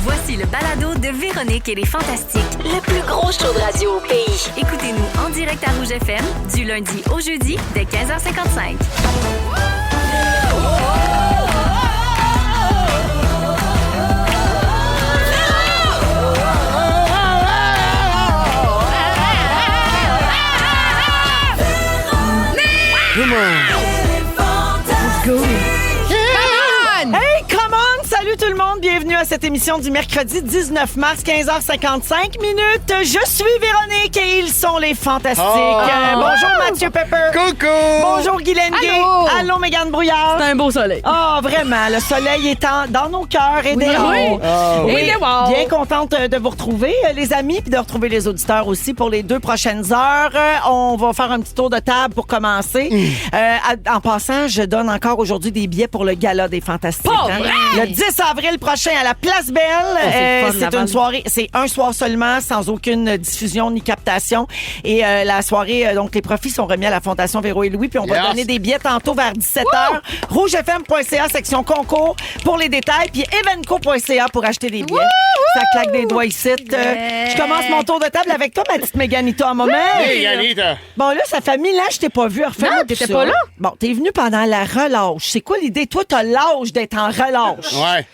Voici le balado de Véronique et les Fantastiques. Le plus gros show de radio au pays. Écoutez-nous en direct à Rouge FM du lundi au jeudi dès 15h55. Come on! Hey, come on! Salut tout le monde, bienvenue à cette émission du mercredi 19 mars, 15h55 minutes. Je suis Véronique et ils sont les Fantastiques. Bonjour Mathieu Pepper. Coucou! Bonjour Guylaine Gay. Allô Mégane Brouillard. C'est un beau soleil. Ah, vraiment, le soleil est dans nos cœurs et dehors. Oui. Bien contente de vous retrouver, les amis, puis de retrouver les auditeurs aussi pour les 2 prochaines heures. On va faire un petit tour de table pour commencer. En passant, je donne encore aujourd'hui des billets pour le Gala des Fantastiques. Le 10 avril prochain à la Place Belle. C'est une soirée, c'est un soir seulement, sans aucune diffusion ni captation. Et la soirée, donc les profits sont remis à la Fondation Véro et Louis, puis on va donner des billets tantôt vers 17h. rougefm.ca, section concours pour les détails, puis evenco.ca pour acheter des billets. Ça claque des doigts ici. Je commence mon tour de table avec toi, ma petite Méganita, un moment. Méganita! Bon, là, ça fait 1000 ans que je t'ai pas vu. Non, t'étais pas là? Bon, t'es venu pendant la relâche. C'est quoi l'idée? Toi, t'as l'âge d'être en relâche. Ouais.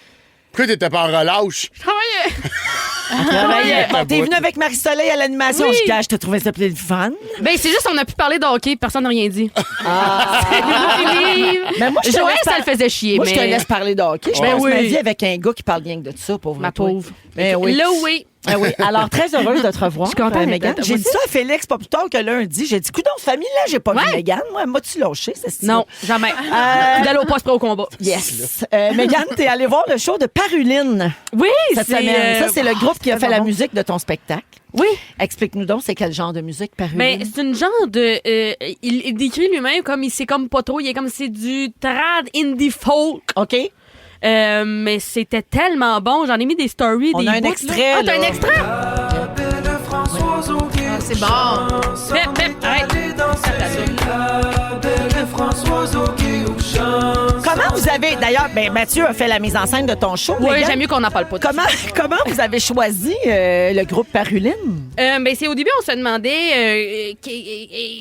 Pourquoi t'étais pas en relâche? Je travaillais. Bon, t'es venu avec Marie-Soleil à l'animation. Oui. Je te trouvais ça plus fun. Ben, c'est juste, on a pu parler de hockey, personne n'a rien dit. Mais moi, je te Joël, laisse ça le faisait chier, Moi, mais... je te laisse parler de hockey. Je Ben passe ma oui. vie avec un gars qui parle bien que de ça, pauvre Ma toi. pauvre. Ben oui. Là, oui. Ah oui. Alors, très heureuse de te revoir. Je suis contente Mégane. d'être- J'ai dit ça à Félix pas plus tard que lundi. J'ai dit, coudonc, famille, là, j'ai pas vu Ouais. Mégane. Moi, m'as-tu lâché, c'est ça? Non, jamais. Fidèle au poste prêt au combat. Yes. Mégane, t'es allée voir le show de Paruline Oui, cette semaine. Ça, c'est le groupe qui a fait la musique de ton spectacle. Oui. Explique-nous donc, c'est quel genre de musique, Paruline? Ben, c'est une genre de... il décrit lui-même comme il sait comme pas trop. Il est comme c'est du trad indie folk. OK. Mais c'était tellement bon. J'en ai mis des stories, On des a un bouts, extrait, là. Ah, t'as là. un extrait? C'est bon. Pep, arrête. Comment vous avez... D'ailleurs, Mathieu a fait la mise en scène de ton show. Oui, Mégane. j'aime mieux qu'on n'en parle pas. Comment vous avez choisi le groupe Paruline? Ben, c'est au début, on se demandait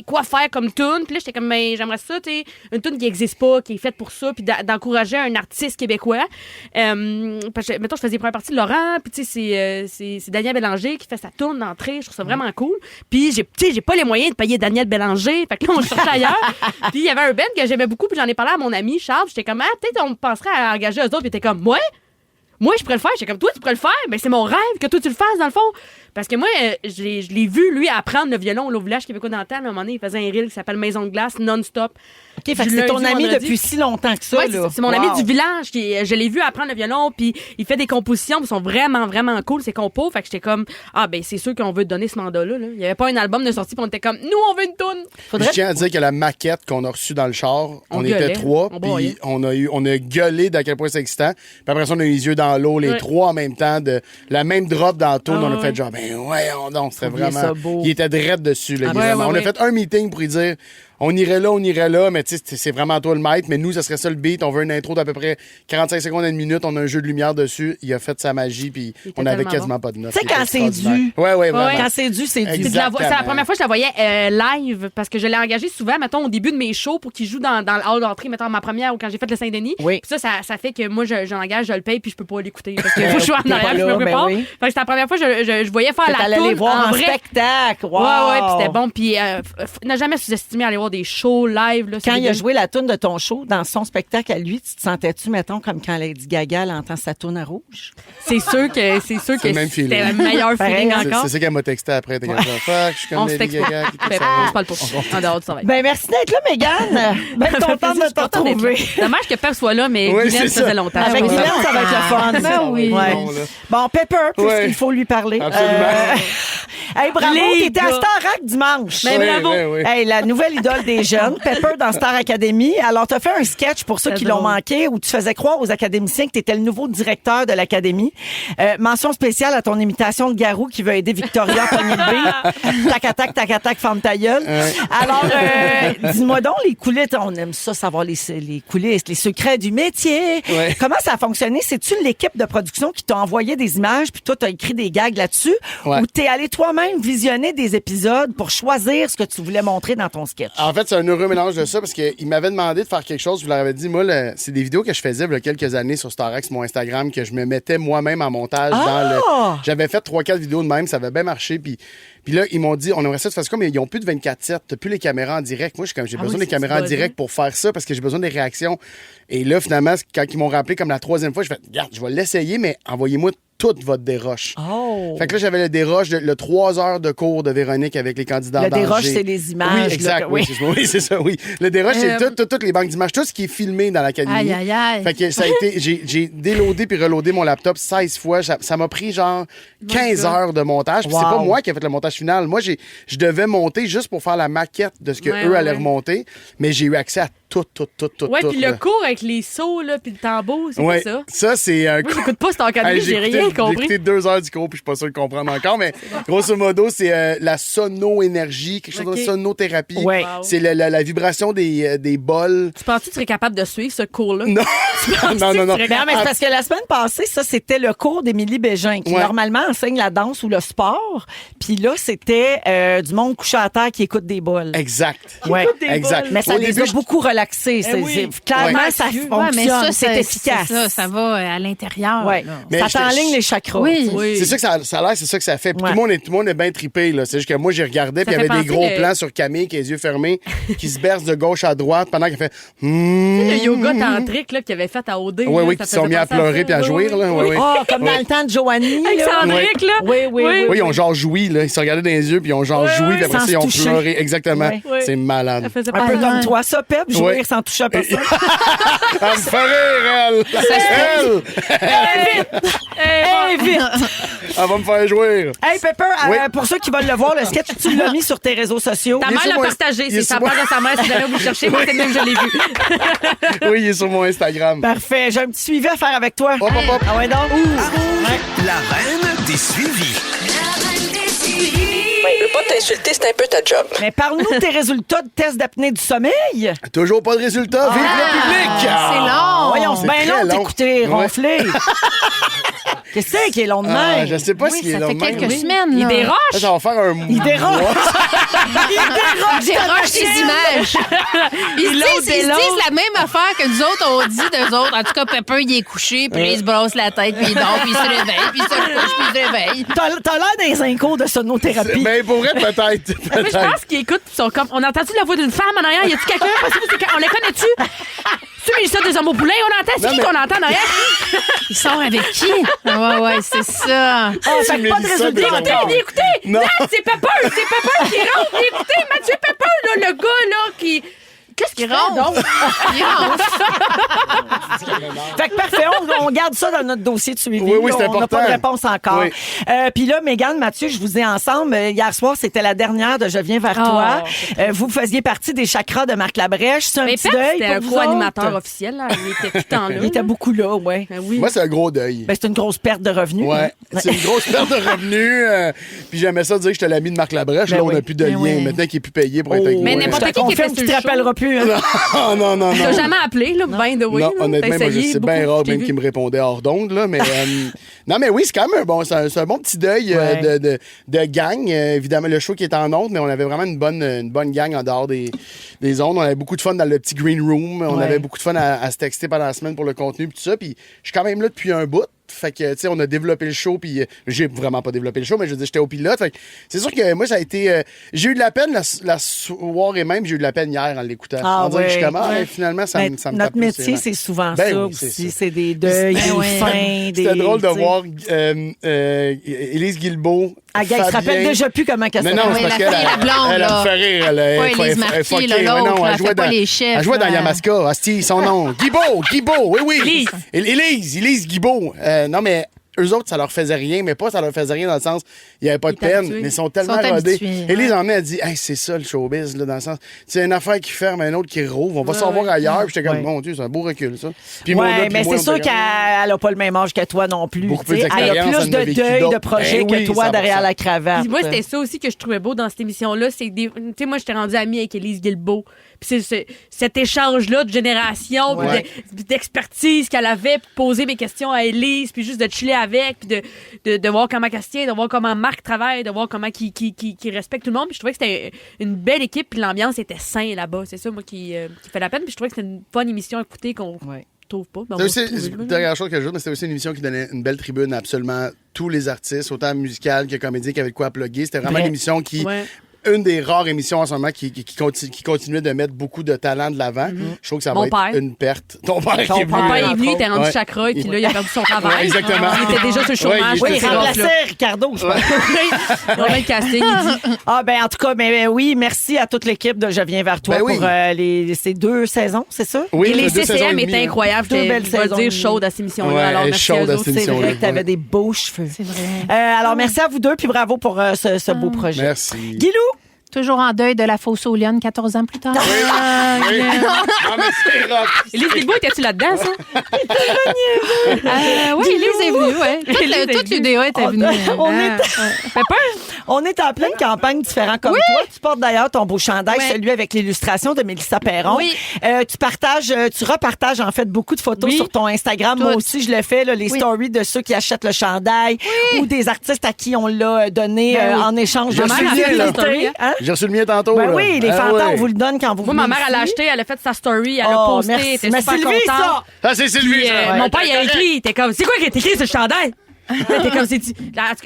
quoi faire comme tune. Puis là, j'étais comme, ben, j'aimerais ça, tu sais, une tune qui n'existe pas, qui est faite pour ça, puis d'encourager un artiste québécois. Parce que, mettons, je faisais la première partie de Laurent, puis tu sais, c'est Daniel Bélanger qui fait sa tune d'entrée. Je trouve ça vraiment cool. Puis, j'ai pas les moyens de payer Daniel Bélanger. Fait que là, on cherchait ailleurs. Puis, il y avait un band que j'aimais beaucoup, puis j'en ai parlé à mon ami Charles. J'étais comme, peut-être on penserait à engager eux autres. Puis, il était comme, moi, je pourrais le faire. J'étais comme, toi, tu pourrais le faire. Ben, c'est mon rêve que toi, tu le fasses, dans le fond. Parce que moi, je l'ai vu, lui, apprendre le violon au village québécois d'antan. À un moment donné, il faisait un reel qui s'appelle Maison de glace non-stop. OK, fait que c'est ton ami depuis si longtemps que ça, Ouais, là. c'est mon ami du village. Je l'ai vu apprendre le violon, puis il fait des compositions qui sont vraiment, vraiment cool, ces compos. Fait que j'étais comme, ben, c'est sûr qu'on veut te donner ce mandat-là. Là. Il n'y avait pas un album de sortie, puis on était comme, nous, on veut une toune. Je tiens à dire que la maquette qu'on a reçue dans le char, on était gueulait. 3, On puis broyait. on a gueulé d'à quel point c'est excitant. Puis après ça, on a eu les yeux dans l'eau, les 3 en même temps, de la même drop dans la toune. On a fait genre, ben ouais, non, c'était Oubliez vraiment... ça beau. Il était drette dessus. Là, ouais, on a fait un meeting pour lui dire... On irait là, mais tu sais, c'est vraiment toi le maître. Mais nous, ça serait ça le beat. On veut une intro d'à peu près 45 secondes à une minute. On a un jeu de lumière dessus. Il a fait sa magie, puis on avait tellement quasiment pas de notes. Tu sais, quand c'est dû. Ouais, vraiment. Quand c'est dû, c'est dû. Puis Exactement. c'est la première fois que je la voyais live parce que je l'ai engagé souvent, mettons, au début de mes shows pour qu'il joue dans le hall d'entrée, mettons, ma première ou quand j'ai fait le Saint-Denis. Oui. Puis ça fait que moi, je l'engage, je le paye, puis je peux pas l'écouter parce que faut que je sois en arrière, je me ben prépare. oui. Fait que c'était la première fois que je voyais faire T'allais la les toune voir en vrai. spectacle. Wow. Ouais, puis c'était bon. Puis n'a jamais sous-estimé aller voir des shows live. Là, Quand il a joué la toune de ton show dans son spectacle à lui, tu te sentais-tu, mettons, comme quand Lady Gaga elle entend sa toune à rouge? c'est sûr que le même feeling. c'était le meilleur Pareil, feeling hein? encore. C'est ça qu'elle m'a texté après. T'es comme ça. Fuck, je suis comme On se Lady texte Gaga. pas. qui fait Ben, ça. on se parle pas. En dehors du travail. Ben merci d'être là, Mégane. Ben contente de te retrouver. Dommage que Pep soit là, mais Oui, Guylaine, c'est ça faisait ça. longtemps. Avec Ouais. Guylaine, ça va être le fun. Ben oui. Ouais. Bon, là. Bon, Pepper, puisqu'il Ouais. faut lui parler. Absolument. Hey, bravo, Les t'étais à gars. Starac dimanche. Ben, bravo. oui. Hey, la nouvelle idole des jeunes, Pepper dans Star Academy. Alors, t'as fait un sketch pour ceux C'est qui l'ont drôle. manqué où tu faisais croire aux académiciens que t'étais le nouveau directeur de l'académie. Mention spéciale à ton imitation de Garou qui veut aider Victoria à pogner le beat. Tac, attaque, ferme ta gueule. Alors, dis-moi donc, les coulisses, on aime ça, savoir les coulisses, les secrets du métier. Ouais. Comment ça a fonctionné? C'est-tu l'équipe de production qui t'a envoyé des images puis toi, t'as écrit des gags là-dessus? Ouais. Ou t'es allé toi-même visionner des épisodes pour choisir ce que tu voulais montrer dans ton sketch? En fait, c'est un heureux mélange de ça parce qu'il m'avait demandé de faire quelque chose. Je leur avais dit, moi, c'est des vidéos que je faisais il y a quelques années sur Starex, mon Instagram, que je me mettais moi-même en montage dans le. J'avais fait 3-4 vidéos de même, ça avait bien marché. Puis là, ils m'ont dit, on aimerait ça de faire ça, mais ils ont plus de 24/7, t'as plus les caméras en direct. Moi, j'ai besoin des caméras en direct pour faire ça parce que j'ai besoin des réactions. Et là, finalement, quand ils m'ont rappelé comme la 3e fois, je fais, regarde, je vais l'essayer, mais envoyez-moi toute votre déroche. Oh! Fait que là, j'avais le déroche, le 3 heures de cours de Véronique avec les candidats Le en danger. déroche, c'est les images. Oui, là, exact. que- Oui, c'est ça, oui. Le déroche, c'est toutes les banques d'images, tout ce qui est filmé dans l'académie. Aïe, aïe, aïe. Fait que ça a été, j'ai déloadé puis reloadé mon laptop 16 fois. Ça m'a pris genre 15 heures de montage. Puis c'est Wow. pas moi qui ai fait le montage final. Moi, je devais monter juste pour faire la maquette de ce que Ouais, eux ouais, allaient ouais. remonter. Mais j'ai eu accès à tout. Ouais, puis là. le cours avec les sauts, là, puis le tambour, c'est Ouais, pas ça? ça, c'est un Moi, j'écoute pas Star Academy, Hey, j'ai rien J'ai compris. écouté 2 heures du cours, puis je suis pas sûr de comprendre encore, mais grosso modo, c'est la sono-énergie, quelque chose Ok. de sonothérapie. Ouais. Wow. C'est la vibration des bols. Tu penses que tu serais capable de suivre ce cours-là? Non, non. Non, mais c'est parce que la semaine passée, ça, c'était le cours d'Émilie Bégin, qui Ouais. normalement enseigne la danse ou le sport. Puis là, c'était du monde couché à terre qui écoute des bols. Exact. Ouais. Exact. Mais ça Au les début, a beaucoup relaxés. Clairement, Ouais. ça Ouais, fonctionne. mais ça, c'est efficace. Ça va à l'intérieur. Ouais. là. Mais Ça je te- t'enligne les chakras. Oui. Oui. C'est ça que ça a l'air, c'est ça que ça fait. Puis Ouais. tout le monde est bien trippé, là. C'est juste que moi, j'ai regardé, puis il y fait avait des penser gros le- plans sur Camille qui a les yeux fermés, qui se berce de gauche à droite pendant qu'elle fait. Le yoga tantrique là, qu'il avait fait à OD. Oui, là, oui, ça qui se sont faisait mis à penser ça. pleurer puis à Oui, jouir, oui. là. Oui, oui. Ah, comme dans le temps de Joanie. Avec là. Sandrick, là. Oui, oui, oui. Oui, ils ont genre joui, là. Ils se regardaient dans les yeux, puis ils ont genre joui, puis après sans ça, ils ont se toucher. pleuré. Exactement. Oui. Oui. C'est malade. Ça faisait Un peu penser- comme toi, ça, Pep, jouir Ouais. sans toucher à personne. Elle me fait rire, elle! Hey, vite! Elle va me faire jouir. Hey, Pepper, Oui. pour ceux qui veulent le voir, le sketch, tu l'as mis sur tes réseaux sociaux. Ta Il est mère sur l'a mon- partagé. il est C'est sa sur part de sa mère. Si jamais vous le cherchez, moi, c'est même je l'ai vu. Oui, il est sur mon Instagram. Parfait. J'ai un petit suivi à faire avec toi. Hop, hop, hop. Ah ouais, donc? La reine des suivis. Je veux pas t'insulter, c'est un peu ta job. Mais parle-nous de tes résultats de test d'apnée du sommeil. Toujours pas de résultat. Vive le public! C'est long. Voyons, c'est bien très long long. d'écouter Ouais. ronfler. Qu'est-ce qui est long de Ah, même? je sais pas Oui, s'il est ça long fait de même. quelques semaines. Il là. déroche. Là, ça va faire un mois. Il déroge. Il déroge ses images. Ils se disent la même affaire que nous autres, on dit d'eux autres. En tout cas, Pepper, il est couché, puis là, il se brosse la tête, puis il dort, puis il se réveille, puis il se couche, puis il se réveille. T'as l'air des incos de sonothérapie. Mais pour vrai, peut-être. Mais je pense qu'ils écoutent pis sont comme. On a entendu la voix d'une femme en arrière. Y a-tu quelqu'un? On les connaît-tu? Tu Mélissa des hommes au poulain, on entend? C'est Non, qui mais- qu'on entend derrière? Il sort avec qui? Ouais, c'est ça. Ah, fait que pas de Mélissa des résultats hommes. encore. Écoutez! Non. Là, c'est Pepper qui rentre! Écoutez, Mathieu Pepper, là, le gars, là, qui. Qu'est-ce qu'il rentre? Donc? Il rentre. Fait que parfait, on garde ça dans notre dossier de suivi. Oui, c'est On n'a pas important. de réponse encore. Oui. Puis là, Mégane, Mathieu, je vous ai ensemble. Hier soir, c'était la dernière de Je viens vers toi. Vous faisiez partie des chakras de Marc Labrèche. C'est un Mais petit Pep, deuil c'était pour un vous co-animateur autres? officiel, là. Il était tout le temps là. Il était beaucoup là, ouais. Ben oui. Moi, c'est un gros deuil. Ben, c'est une grosse perte de revenus. Ouais, c'est une grosse perte de revenus. Puis j'aimais ça dire que j'étais l'ami de Marc Labrèche. Ben là, on oui. n'a plus de Ben lien. oui. Maintenant qu'il est plus payé pour être avec Mais nous. n'importe Je te qui qui était confirme sur qu'il le te show. rappellera plus. Hein. Non. T'as jamais appelé, là, by the way. Non, là. honnêtement, T'as moi, essayé c'est bien beaucoup, rare je t'ai même vu. qu'il me répondait hors d'onde, là. Mais, non, mais oui, c'est quand même c'est un bon petit deuil Ouais. de gang. Évidemment, le show qui est en ondes, mais on avait vraiment une bonne gang en dehors des ondes. On avait beaucoup de fun dans le petit green room. On Ouais. avait beaucoup de fun à se texter pendant la semaine pour le contenu puis tout ça. Puis je suis quand même là depuis un bout. Fait que, tu sais, on a développé le show, puis j'ai vraiment pas développé le show, mais je veux dire, j'étais au pilote. Fait que c'est sûr que moi, ça a été. J'ai eu de la peine la soirée même, j'ai eu de la peine hier en l'écoutant. Ah, On dirait que ouais. je suis comme, ah, Ouais. finalement, ça Ben, me tape notre plus, métier, c'est c'est souvent Ben ça oui, c'est aussi. ça. C'est des deuils, Ben des oui. fins. C'était drôle de tu sais. voir Élise Guilbeault. Ah, gars, il se rappelle Fabien. déjà plus comment qu'elle Mais s'appelle. non, Oui, c'est parce la qu'elle fille, la blonde, elle là. me fait rire. Elle Pas est Élise Marquis, fuckée. là, Ouais, non, l'autre, elle elle jouait fait pas dans- les chefs, Elle jouait dans là. Yamaska. Asti, son nom. Guibault, oui. Élise. Élise Guibault. Non, mais eux autres, ça leur faisait rien, mais pas ça leur faisait rien dans le sens, il n'y avait pas de peine, habitués. mais ils sont tellement Ils sont rodés. habitués, Élise en elle dit, hey, c'est ça le showbiz, là, dans le sens, c'est une affaire qui ferme, une autre qui rouvre, on va s'en voir ailleurs. Puis j'étais comme, Ouais. mon Dieu, c'est un beau recul, ça. Puis mon gars, Ouais, puis mais moi, c'est on sûr était qu'elle n'a pas le même âge que toi non plus. Beaucoup plus tu sais. Elle a d'expérience, plus elle de en a vécu deuil de d'autres. projet Ben oui, que toi 100%. derrière la cravate. Puis moi, c'était ça aussi que je trouvais beau dans cette émission-là. C'est tu sais, moi, j'étais rendue amie avec Élise Guilbeault. Puis c'est cet échange-là de génération, puis Ouais. d'expertise qu'elle avait, puis de poser mes questions à Élise, puis juste de chiller avec, puis de voir comment elle se tient, de voir comment Marc travaille, de voir comment il respecte tout le monde. Puis je trouvais que c'était une belle équipe, puis l'ambiance était saine là-bas. C'est ça, moi, qui fait la peine. Puis je trouvais que c'était une bonne émission à écouter qu'on Ouais. trouve pas. Ben, on C'est va aussi, le c'est trouver, la dernière chose que je veux, mais c'était aussi une émission qui donnait une belle tribune à absolument tous les artistes, autant musicales que comédiens, qui avaient de quoi à plugger. C'était vraiment Vrai. une émission qui... Ouais. Une des rares émissions en ce moment qui continuait de mettre beaucoup de talent de l'avant. Je trouve que ça Mon va être père. une perte. Ton père qui est venu. Mon père est venu, il était rendu Ouais. chakra, puis là, il a perdu son travail. Ouais, exactement. Il était déjà sur le chômage. Ouais, Oui, il il était remplaçait Ricardo, je pense. Il remet le casting, il dit. Ah, ben, en tout cas, mais oui, merci à toute l'équipe de Je viens vers toi Ben oui. pour ces 2 saisons, c'est ça? Oui, Et les 2 saisons et CCM demie, étaient hein. incroyables. Deux J'étais, belles je vais le saisons. dire, chaude à cette émission-là. Ouais, Alors, elle est merci chaude à à eux autres. cette C'est émission-là. vrai que tu avais des beaux cheveux. C'est vrai. Alors, merci à vous deux, puis bravo pour ce beau projet. Merci. Guilou? Toujours en deuil de la fausse aux lionnes 14 ans plus tard. Oui. Ah, mais c'est rough. Élise Guilbeault, étais-tu là-dedans, ça? Oui, Élise est venue, oui. Toute l'UDA était venue. On est en pleine campagne différent comme toi. Tu portes d'ailleurs ton beau chandail, Ouais. celui avec l'illustration de Mélissa Perron. Oui. Tu repartages en fait beaucoup de photos Oui. sur ton Instagram. Moi aussi, je le fais, là, les Oui. stories de ceux qui achètent le chandail ou des artistes à qui on l'a donné en échange de Ma mère a fait publicité. la story, Hein? J'ai reçu le mien tantôt. Ben là. oui, les Ah fantômes, ouais. on vous le donne quand vous Moi, venez ma mère, elle a ici. acheté, elle a fait sa story, elle a Oh, posté, merci. elle était Mais super Sylvie, contente. ça! Ah, c'est Sylvie, Puis, ça. mon père, il a écrit, il était comme, c'est quoi qui est écrit sur le chandail? T'es comme,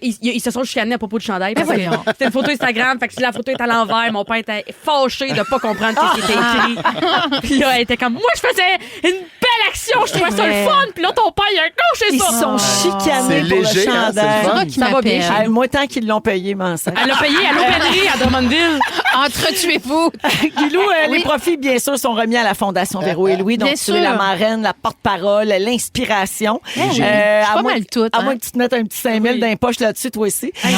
ils se sont chicanés à propos du chandail. Parce que voyons. c'était une photo Instagram, fait que si la photo est à l'envers, mon père était fâché de pas comprendre ce qui était écrit. Puis là, elle était comme, moi, je faisais une belle action, je trouvais ça le Ouais. fun. Puis là, ton père, il a coché Ils ça. sont chicanés C'est pour léger, le hein, c'est le chandail. fun. Qui Ça va bien m'appelle. chez Moi, tant qu'ils l'ont payé, m'en sert. Elle l'a payé à l'aubainerie à Drummondville. Entretuez-vous. Guilou, les Oui. profits, bien sûr, sont remis à la Fondation Véro et Louis. Donc, Bien tu es sûr. la marraine, la porte-parole, l'inspiration. Oui. Je suis pas moins- mal toute, À hein. moins que tu te mettes un petit 5 000 dans les poches là-dessus, toi aussi. Non,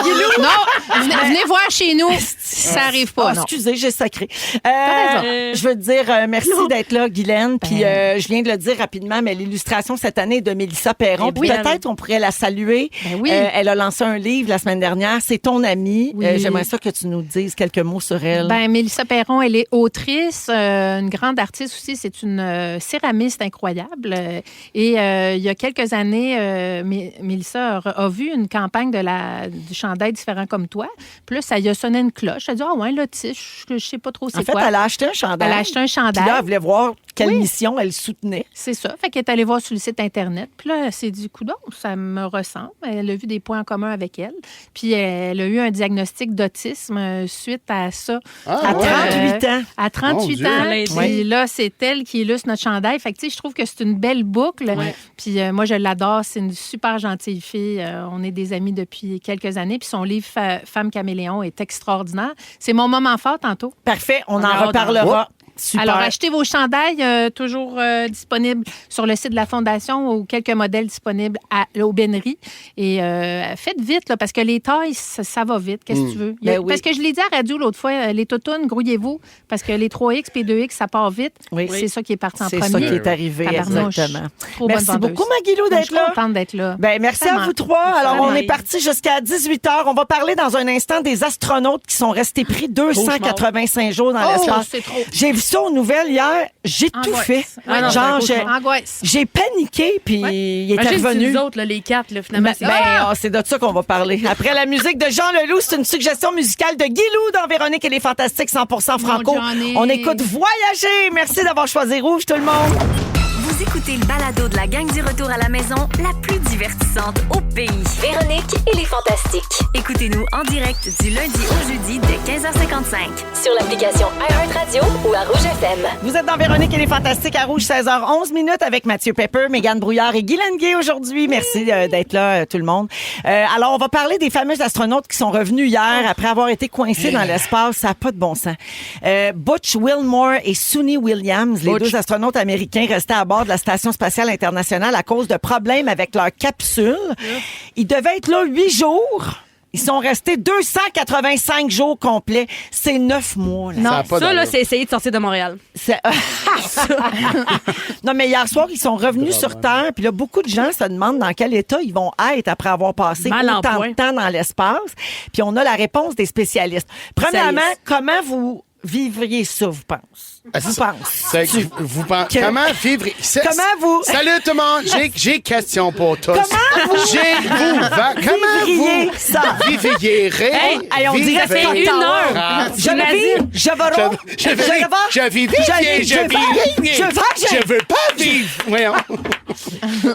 Guilou. non. Venez voir chez nous. Ça arrive pas, Ah, non. excusez, j'ai sacré. raison. Je veux te dire merci d'être là, Guylaine. Puis je viens de le dire rapidement, mais l'illustration cette année est de Mélissa Perron. Eh Puis oui. peut-être on pourrait la saluer. Ben oui. Elle a lancé un livre la semaine dernière. C'est ton amie. Oui. J'aimerais ça que tu nous dises quelques mots sur elle. Ben, Mélissa Perron, elle est autrice, une grande artiste aussi. C'est une céramiste incroyable. Et il y a quelques années, Mélissa a vu une campagne du chandail différent comme toi. Puis là, ça y a sonné une cloche. Elle a dit, ah ouais, là, tu sais, je sais pas trop c'est en fait, quoi. elle a acheté un chandail. Elle a acheté un chandail. Puis là, elle voulait voir quelle Oui. mission elle soutenait. C'est ça. Fait qu'elle est allée voir sur le site Internet. Puis là, elle s'est dit, coudonc, ça me ressemble. Elle a vu des points en commun avec elle. Puis elle a eu un diagnostic d'autisme suite à ça. Ah, À ouais. 38 ans. À 38 Mon Dieu. ans. Elle a Puis aidé. là, c'est elle qui illustre notre chandail. Fait que, tu sais, je trouve que c'est une belle boucle. Puis moi, je l'adore. C'est une super gentille fille. On est des amis depuis quelques années. Puis son livre Femme caméléon est extraordinaire. C'est mon moment fort tantôt. Parfait, on a en hâte reparlera. Super. Alors, achetez vos chandails, toujours disponibles sur le site de la Fondation ou quelques modèles disponibles à l'aubainerie. Et faites vite, là, parce que les tailles, ça va vite. Qu'est-ce que tu veux? Ben oui. Parce que je l'ai dit à la radio l'autre fois, les toutounes, grouillez-vous, parce que les 3X et 2X, ça part vite. Oui. C'est ça qui est parti en C'est premier. ça qui est arrivé, Tabarnouche. exactement. Trop bonne Merci vendeuse. beaucoup, Maguilou, Je d'être suis là. contente d'être là. Ben, merci à Vraiment. vous trois. Alors, on Vraiment. est parti jusqu'à 18h. On va parler dans un instant des astronautes qui sont restés pris 285 jours dans l'espace. c'est trop. J'ai vu ça aux nouvelles hier. J'ai tout Angoisse. fait. Ah non, Genre, c'est un cauchemar. Angoisse. j'ai paniqué, puis il était Imagine si revenu. nous autres, là, les quatre, là, finalement. C'est de ça qu'on va parler. Après la musique de Jean Leloup, c'est une suggestion musicale de Guilou dans Véronique et les Fantastiques 100% franco. Johnny. On écoute Voyager. Merci d'avoir choisi Rouge, tout le monde. Vous écoutez le balado de la gang du retour à la maison, la plus divertissante au pays. Véronique et les Fantastiques. Écoutez-nous en direct du lundi au jeudi dès 15h55. Sur l'application iHeartRadio ou à Rouge FM. Vous êtes dans Véronique et les Fantastiques à Rouge, 16h11 minutes avec Mathieu Pepper, Mégane Brouillard et Guylaine Gay aujourd'hui. Merci d'être là, tout le monde. Alors, on va parler des fameux astronautes qui sont revenus hier après avoir été coincés dans l'espace. Ça n'a pas de bon sens. Butch Wilmore et Suni Williams, les deux astronautes américains restés à bord de la station Station spatiale internationale à cause de problèmes avec leur capsule. Ils devaient être là 8 jours. Ils sont restés 285 jours complets. C'est 9 mois. Là. Ça a pas Ça, là, d'allure. c'est essayer de sortir de Montréal. Non, mais hier soir, ils sont revenus sur Terre. Puis là, beaucoup de gens se demandent dans quel état ils vont être après avoir passé Mal en autant point. de temps dans l'espace. Puis on a la réponse des spécialistes. Premièrement, Spécialistes. comment vous vivriez ça, vous pensez? Vous pensez? Comment vivre... Comment vous- Salut tout le monde, j'ai question pour tous. Comment vous vivriez ça? Vivriez. Hey, on dirait Ça fait 1 heure. Je le vis, je veux pas vivre. Voyons.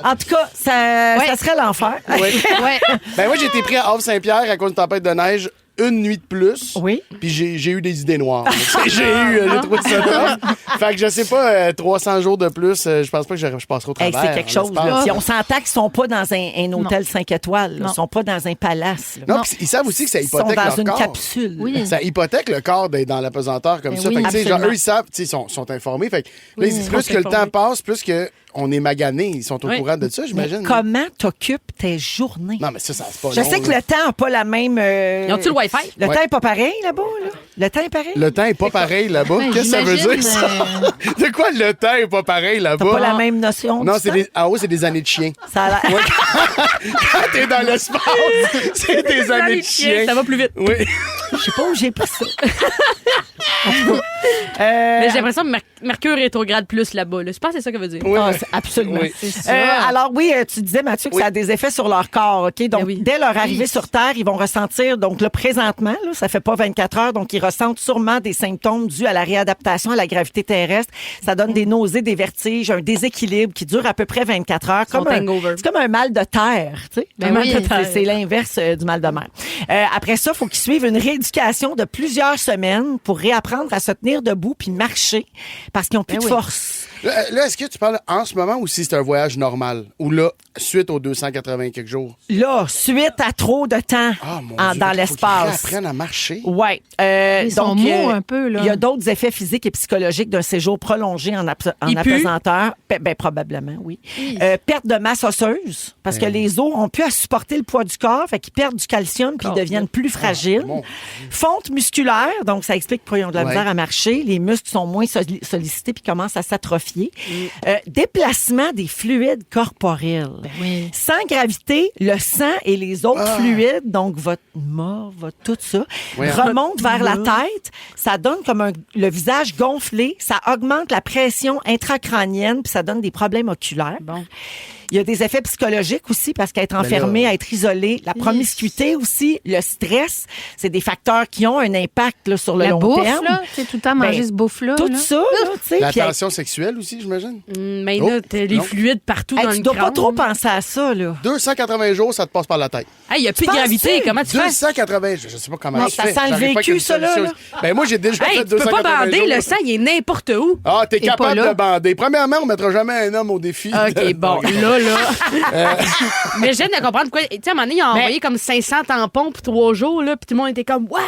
En tout cas, ça serait l'enfer. Oui. Ouais. Ben moi, j'ai été pris à Havre-Saint-Pierre à cause d'une tempête de neige. Une nuit de plus. Oui. Puis j'ai eu des idées noires. j'ai trouvé ça drôle. Fait que je sais pas, 300 jours de plus, je pense pas que je passerai au Hey, travers. c'est quelque chose. l'espace. Là. Puis on s'entend qu'ils sont pas dans un hôtel 5 étoiles. Là. Ils sont pas dans un palace. Là. Non, puis ils savent aussi que ça Ils sont hypothèque dans leur une corps. capsule. Oui. Ça hypothèque le corps d'être dans l'apesanteur comme Ben ça. oui, Fait que, tu sais, genre, absolument. eux, ils savent, tu sais, ils sont informés. Fait que, là, ils disent, ils plus sont que le temps informés. passe, plus que on est magané. Ils sont au Oui. courant de ça, j'imagine. Comment t'occupes tes journées? Non, mais ça c'est pas Je long, sais que là. le temps n'a pas la même. Ils ont-tu le Wi-Fi? Le Ouais. temps n'est pas pareil là-bas. Là? Le temps est pareil. Le temps est pas pareil là-bas. Ben, Qu'est-ce que ça veut j'imagine, dire, ça? De quoi le temps est pas pareil T'as là-bas? pas la même notion. Non, du c'est temps? en haut, c'est des années de chien. Ça a l'air- Quand t'es dans l'espace, c'est des années de chien. Ça va plus vite. Oui. Je sais pas où j'ai pris ça. Mais j'ai l'impression que Mercure rétrograde plus là-bas. Là. Je pense que c'est ça que veut dire. Oui. Ah, c'est absolument. Oui. C'est ça. Alors oui, tu disais Mathieu que ça a des effets sur leur corps, OK? Donc Ben oui. dès leur arrivée sur Terre, ils vont ressentir donc le présentement, là, ça fait pas 24 heures, donc ils ressentent sûrement des symptômes dus à la réadaptation à la gravité terrestre. Ça donne des nausées, des vertiges, un déséquilibre qui dure à peu près 24 heures, Son hangover. c'est comme un mal de terre, tu sais. Ben oui. C'est l'inverse du mal de mer. Après ça, il faut qu'ils suivent une rééducation de plusieurs semaines pour réapprendre à se tenir debout puis marcher parce qu'ils n'ont plus de force. Là, est-ce que tu parles en ce moment ou si c'est un voyage normal? Ou là, suite aux 280 quelques jours? Là, suite à trop de temps Ah, mon dans Dieu, faut qu'ils l'espace. apprennent à marcher. Ouais. Ils sont mous un peu, là. Il y a d'autres effets physiques et psychologiques d'un séjour prolongé en Il pue? apesanteur. Ben, probablement, oui. Perte de masse osseuse, parce que les os ont pu à supporter le poids du corps, fait qu'ils perdent du calcium puis ils deviennent plus fragiles. mon Fonte musculaire, donc ça explique pourquoi ils ont de la Ouais. misère à marcher. Les muscles sont moins sollicités puis commencent à s'atrophier. Déplacement des fluides corporels. oui. Sans gravité, le sang et les autres fluides, donc votre morve, tout ça, Ouais. remontent vers la tête. Ça donne comme le visage gonflé. Ça augmente la pression intracrânienne puis ça donne des problèmes oculaires. Bon. Il y a des effets psychologiques aussi parce qu'être enfermé, là- être isolé, la promiscuité aussi, le stress, c'est des facteurs qui ont un impact là, sur le La long bouffe, terme. là. Tu sais, tout le temps manger Ben, ce bouffe-là. Tout là. ça, là, tu sais. La puis- tension sexuelle aussi, j'imagine? Mais Oh, là, t'as les non. fluides partout Hey, dans tu le dois pas crâne. trop penser à ça, là. 280 jours, ça te passe par la tête. Hey, il n'y a plus de penses-tu? gravité. Comment tu fais? 280, je sais pas comment Non, je ça fais. sent le J'arrive pas vécu, avec une ça, là, solution. Ben moi, j'ai déjà Hey, fait tu peux 280 pas bander, jours. le sang, il est n'importe où. Ah, t'es T'es pas capable là. de bander. Premièrement, on mettra jamais un homme au défi. OK, bon, là. Mais j'aime de comprendre quoi. Tu sais, à un moment donné, ils ont envoyé comme 500 tampons pour 3 jours, là, puis tout le monde était comme, what?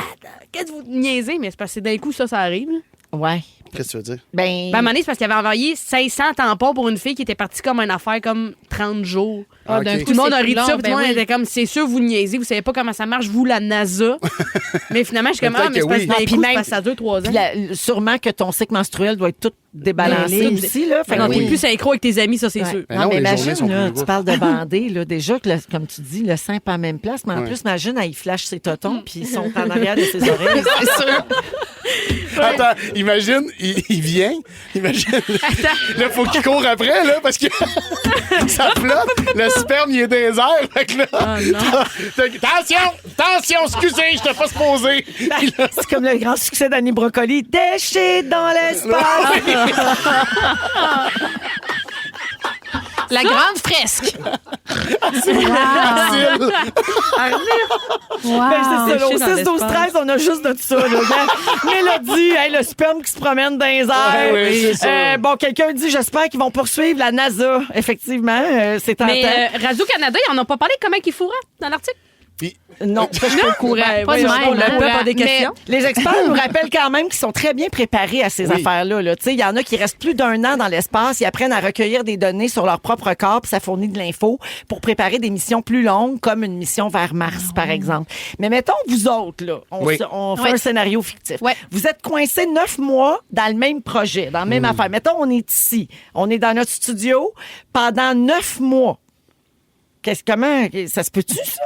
Qu'est-ce que vous niaisez? Mais c'est parce que d'un coup, ça arrive. Là. Ouais. Qu'est-ce que tu veux dire? Ben, Ben, à un moment donné, c'est parce qu'il avait envoyé 500 tampons pour une fille qui était partie comme une affaire comme 30 jours. Ah, Ok. d'un Tout coup, le monde c'est a ri de plus ça, long, puis tout le ben monde oui. était comme, c'est sûr, vous niaisez, vous savez pas comment ça marche, vous, la NASA. Mais finalement, je suis comme, Peut-être ah, mais c'est que parce oui. que d'un Ah, coup, puis c'est même- parce que ça dure 3 ans. puis sûrement que ton cycle menstruel doit être tout débalancé Ben, aussi, là. Fait Fait que que t'es oui. plus synchro avec tes amis, ça, c'est Ouais. sûr. Ben non, non, mais les journées imagine, sont là, plus tu courtes. parles de bander, là, déjà que, comme tu dis, le sein pas à la même place, mais en Ouais. plus, imagine, elle flash ses totons, puis ils sont en arrière de ses oreilles. C'est sûr. Attends, imagine, il vient. Imagine. Là, faut qu'il court après, là, parce que ça flotte. Le sperme, il est dans les airs. Fait que là, attention, excusez, je t'ai pas supposé. Puis là, C'est comme le grand succès d'Annie Brocoli. Déchets dans l'espace. La grande fresque. facile. Ben, c'est ça, là, au Déchets dans 6, 12, 13, on a juste de ça. Là. Mélodie, hey, le sperme qui se promène dans les airs. Ouais, oui, c'est ça. Bon, quelqu'un dit, j'espère qu'ils vont poursuivre la NASA. Effectivement, c'est tentant. Mais Radio-Canada, ils en ont pas parlé comment ils fourraient dans l'article? Puis, Non, ça, je suis pas au courant. Pas de même, On n'a hein. pas des Mais- questions. Les experts nous rappellent quand même qu'ils sont très bien préparés à ces affaires-là. Là. Tu sais, il y en a qui restent plus d'1 an dans l'espace. Ils apprennent à recueillir des données sur leur propre corps, puis ça fournit de l'info pour préparer des missions plus longues, comme une mission vers Mars, par exemple. Mais mettons, vous autres, là, on fait un scénario fictif. Ouais. Vous êtes coincés 9 mois dans le même projet, dans la même affaire. Mettons, on est ici. On est dans notre studio pendant 9 mois. Comment ça se peut-tu, ça?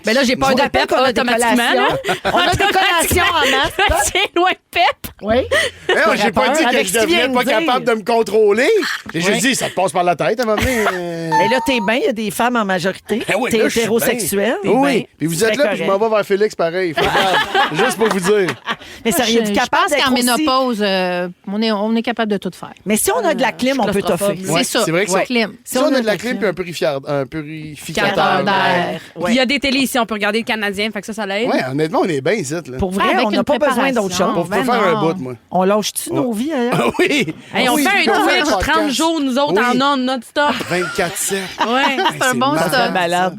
Ben là, j'ai peur de pep qu'on a des automatiquement. collations. Là. On a des collations en masse. C'est loin de pep. Oui. j'ai pas dit que avec je ce que tu viens devenais de pas dire. capable de me contrôler. J'ai juste dit, ça te passe par la tête à un moment donné. Mais là, t'es bien, il y a des femmes en majorité. Ben oui, T'es là, je suis hétérosexuel. bien. Oui, Ben, puis vous c'est êtes là, puis je m'en vais vers Félix pareil. Fait que, juste pour vous dire. Mais seriez-vous Je capable pense d'être qu'en aussi... ménopause, on est capable de tout faire. Mais si on a de la clim, on peut toffer. claustrophobe, là. C'est ça. c'est vrai que ça- Clim. Si on a de la clim puis un purificateur d'air. Puis il y a des télés ici, on peut regarder le Canadien, fait que ça l'aide. Ouais, honnêtement, on est bien ici. Là. Pour vrai, Avec on n'a une pas besoin d'autre préparation. chose. Pour faire un bout, moi. On lâche-tu nos vies, ailleurs? Ah oui! Hey, on Oui, fait un on Twitch podcast. 30 jours, nous autres, Oui. en ondes non-stop. 24/7. Ouais. C'est un bon malade, stock. Malade.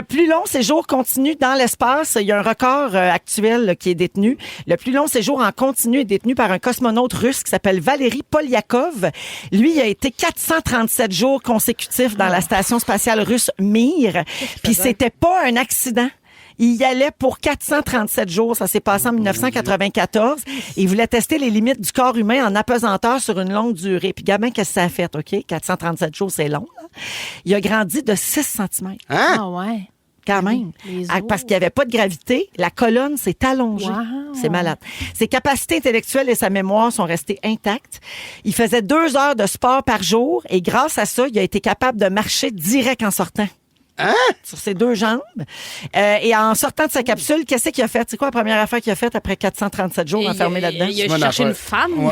Plus long séjour continu dans l'espace. Il y a un record actuel qui est détenu. Le plus long séjour en continu est détenu par un cosmonaute russe qui s'appelle Valery Polyakov. Lui, il a été 437 jours consécutifs dans la station spatiale russe Mir. Puis c'était pas un accident. Il y allait pour 437 jours. Ça s'est passé en 1994. Il voulait tester les limites du corps humain en apesanteur sur une longue durée. Puis, gamin, qu'est-ce que ça a fait, OK? 437 jours, c'est long. Là. Il a grandi de 6 cm. Hein? Ah ouais. Quand même. Les Ah, os. parce qu'il n'y avait pas de gravité, la colonne s'est allongée. Wow. C'est malade. Ses capacités intellectuelles et sa mémoire sont restées intactes. Il faisait 2 heures de sport par jour et grâce à ça, il a été capable de marcher direct en sortant. Hein? Sur ses 2 jambes. Et en sortant de sa capsule, qu'est-ce qu'il a fait? C'est quoi la première affaire qu'il a faite après 437 jours enfermé là-dedans? Il a bonne cherché affaire. une femme,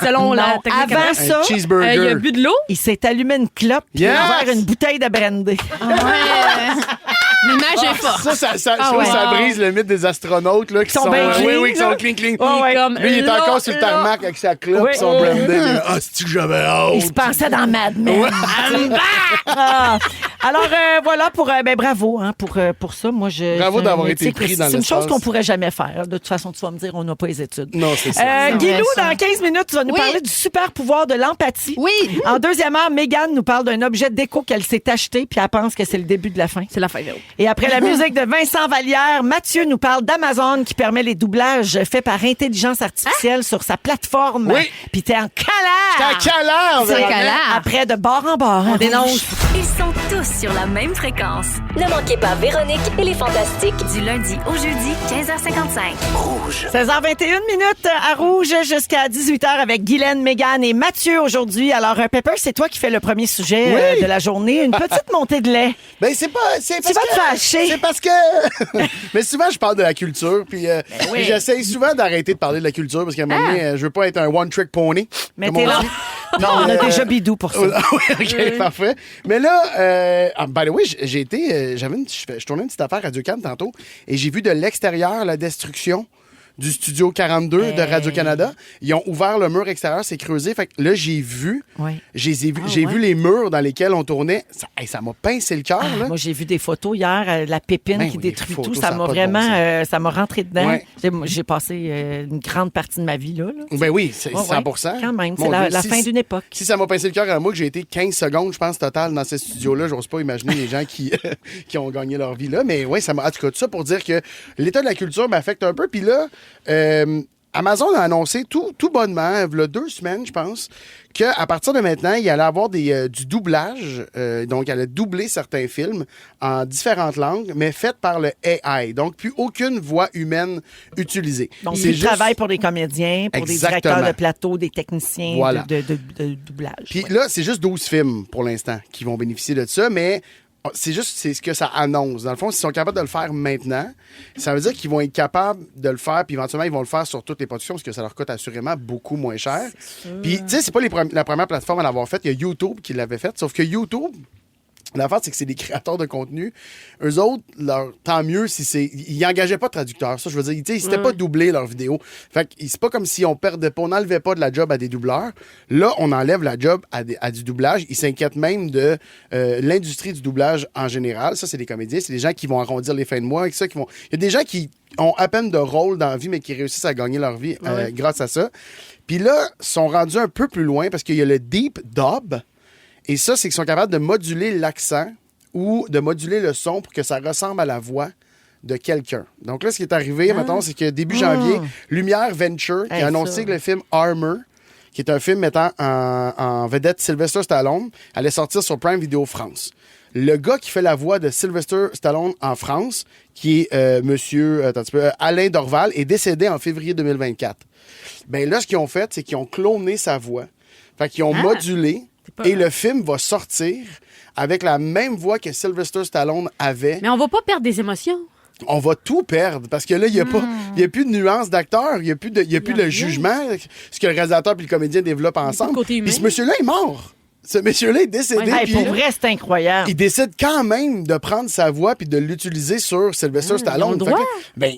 selon la Non, technique. avant ça, Un cheeseburger. il a bu de l'eau. il s'est allumé une clope et Yes! ouvert une bouteille de brandy. L'image est forte. Je trouve que ça brise le mythe des astronautes là, qui sont bien oui, clean, oui, qui là. sont clean, clean. Ouais, ouais. Comme Lui, il est là, encore sur le là. tarmac avec sa clope Oui. et son brandy. Ah, c'est-tu que j'avais hâte? Il se pensait dans Mad Men. Ah. Alors, voilà, bravo pour ça. Moi, Bravo c'est un d'avoir métier été pris que dans c'est une chose l'espace. qu'on pourrait jamais faire. De toute façon, tu vas me dire, on n'a pas les études. Non, c'est ça. Guilou, ça. dans 15 minutes, tu vas nous Oui. parler du super pouvoir de l'empathie. Oui. En deuxième heure, Mégane nous parle d'un objet déco qu'elle s'est acheté, puis elle pense que c'est le début de la fin. C'est la fin, Véro. Et après la musique de Vincent Vallière, Mathieu nous parle d'Amazon qui permet les doublages faits par intelligence artificielle sur sa plateforme. Oui. Puis t'es en T'as calard! quelle heure? C'est Véronique? calard. Après de bord en bord. On dénonce. Ils sont tous sur la même fréquence. Ne manquez pas Véronique et les Fantastiques. Du lundi au jeudi, 15h55. 16h21 minutes à Rouge jusqu'à 18h avec Guylaine, Mégane et Mathieu aujourd'hui. Alors, Pepper, c'est toi qui fais le premier sujet Oui. de la journée. Une petite montée de lait. Ben, c'est pas. C'est Tu vas te fâcher. C'est parce que. Mais souvent, je parle de la culture, puis oui. j'essaye souvent d'arrêter de parler de la culture parce qu'à un moment donné, je veux pas être un one-trick pony. Mais comme t'es on là. dit. Non, on a déjà bidou pour ça. Ah oui, OK, parfait. Mais là, by the way, j'ai été. Je tournais une petite affaire à Radio-Can tantôt et j'ai vu de l'extérieur la destruction du studio 42 de Radio-Canada. Ils ont ouvert le mur extérieur, c'est creusé. Fait que là, j'ai vu. Oui. J'ai vu les murs dans lesquels on tournait. Ça m'a pincé le cœur, là. Moi, j'ai vu des photos hier, la pépine Ben qui oui, les détruit photos, tout. ça Ça a m'a pas de vraiment, bon ça m'a rentré dedans. Ouais. J'ai passé une grande partie de ma vie là. Ben oui, c'est Ouais, 100%. quand même, c'est Mon la Dieu, fin d'une époque. Si ça m'a pincé le cœur à moi, que j'ai été 15 secondes, je pense, total, dans ce studio-là, j'ose pas imaginer les gens qui ont gagné leur vie là. Mais oui, ça m'a. En tout cas, tout ça pour dire que l'état de la culture m'affecte un peu. Puis là, Amazon a annoncé tout bonnement, il y a 2 semaines, je pense, qu'à partir de maintenant, il allait avoir du doublage. Donc, il allait doubler certains films en différentes langues, mais faites par le AI. Donc, plus aucune voix humaine utilisée. Donc, C'est c'est le travail pour des comédiens, pour des Exactement. directeurs de plateau, des techniciens Voilà. de doublage. Puis Ouais. là, c'est juste 12 films pour l'instant qui vont bénéficier de ça, mais c'est ce que ça annonce. Dans le fond, s'ils sont capables de le faire maintenant, ça veut dire qu'ils vont être capables de le faire, puis éventuellement, ils vont le faire sur toutes les productions, parce que ça leur coûte assurément beaucoup moins cher. Puis, tu sais, c'est pas la première plateforme à l'avoir fait. Il y a YouTube qui l'avait fait, sauf que YouTube, L'affaire, c'est que c'est des créateurs de contenu. Eux autres, tant mieux si c'est... Ils n'engageaient pas de traducteurs, ça, je veux dire. Ils s'étaient pas doublés leurs vidéos. Fait que c'est pas comme si on perdait pas, on n'enlevait pas de la job à des doubleurs. Là, on enlève la job à du doublage. Ils s'inquiètent même de l'industrie du doublage en général. Ça, c'est des comédiens. C'est des gens qui vont arrondir les fins de mois. Avec ça, il y a des gens qui ont à peine de rôle dans la vie, mais qui réussissent à gagner leur vie grâce à ça. Puis là, ils sont rendus un peu plus loin parce qu'il y a le deep dub. Et ça, c'est qu'ils sont capables de moduler l'accent ou de moduler le son pour que ça ressemble à la voix de quelqu'un. Donc là, ce qui est arrivé, mettons, c'est que début janvier, Lumière Venture qui a annoncé que le film Armor, qui est un film mettant en vedette Sylvester Stallone, allait sortir sur Prime Video France. Le gars qui fait la voix de Sylvester Stallone en France, qui est Alain Dorval, est décédé en février 2024. Ben là, ce qu'ils ont fait, c'est qu'ils ont cloné sa voix. Fait qu'ils ont modulé. Et le film va sortir avec la même voix que Sylvester Stallone avait. Mais on va pas perdre des émotions. On va tout perdre parce que là, il n'y a plus de nuances d'acteur, il n'y a plus de jugement, ce que le réalisateur et le comédien développent ensemble. Puis ce monsieur-là est mort. Ce monsieur-là est décédé. Pour vrai, c'est incroyable. Il décide quand même de prendre sa voix puis de l'utiliser sur Sylvester Stallone.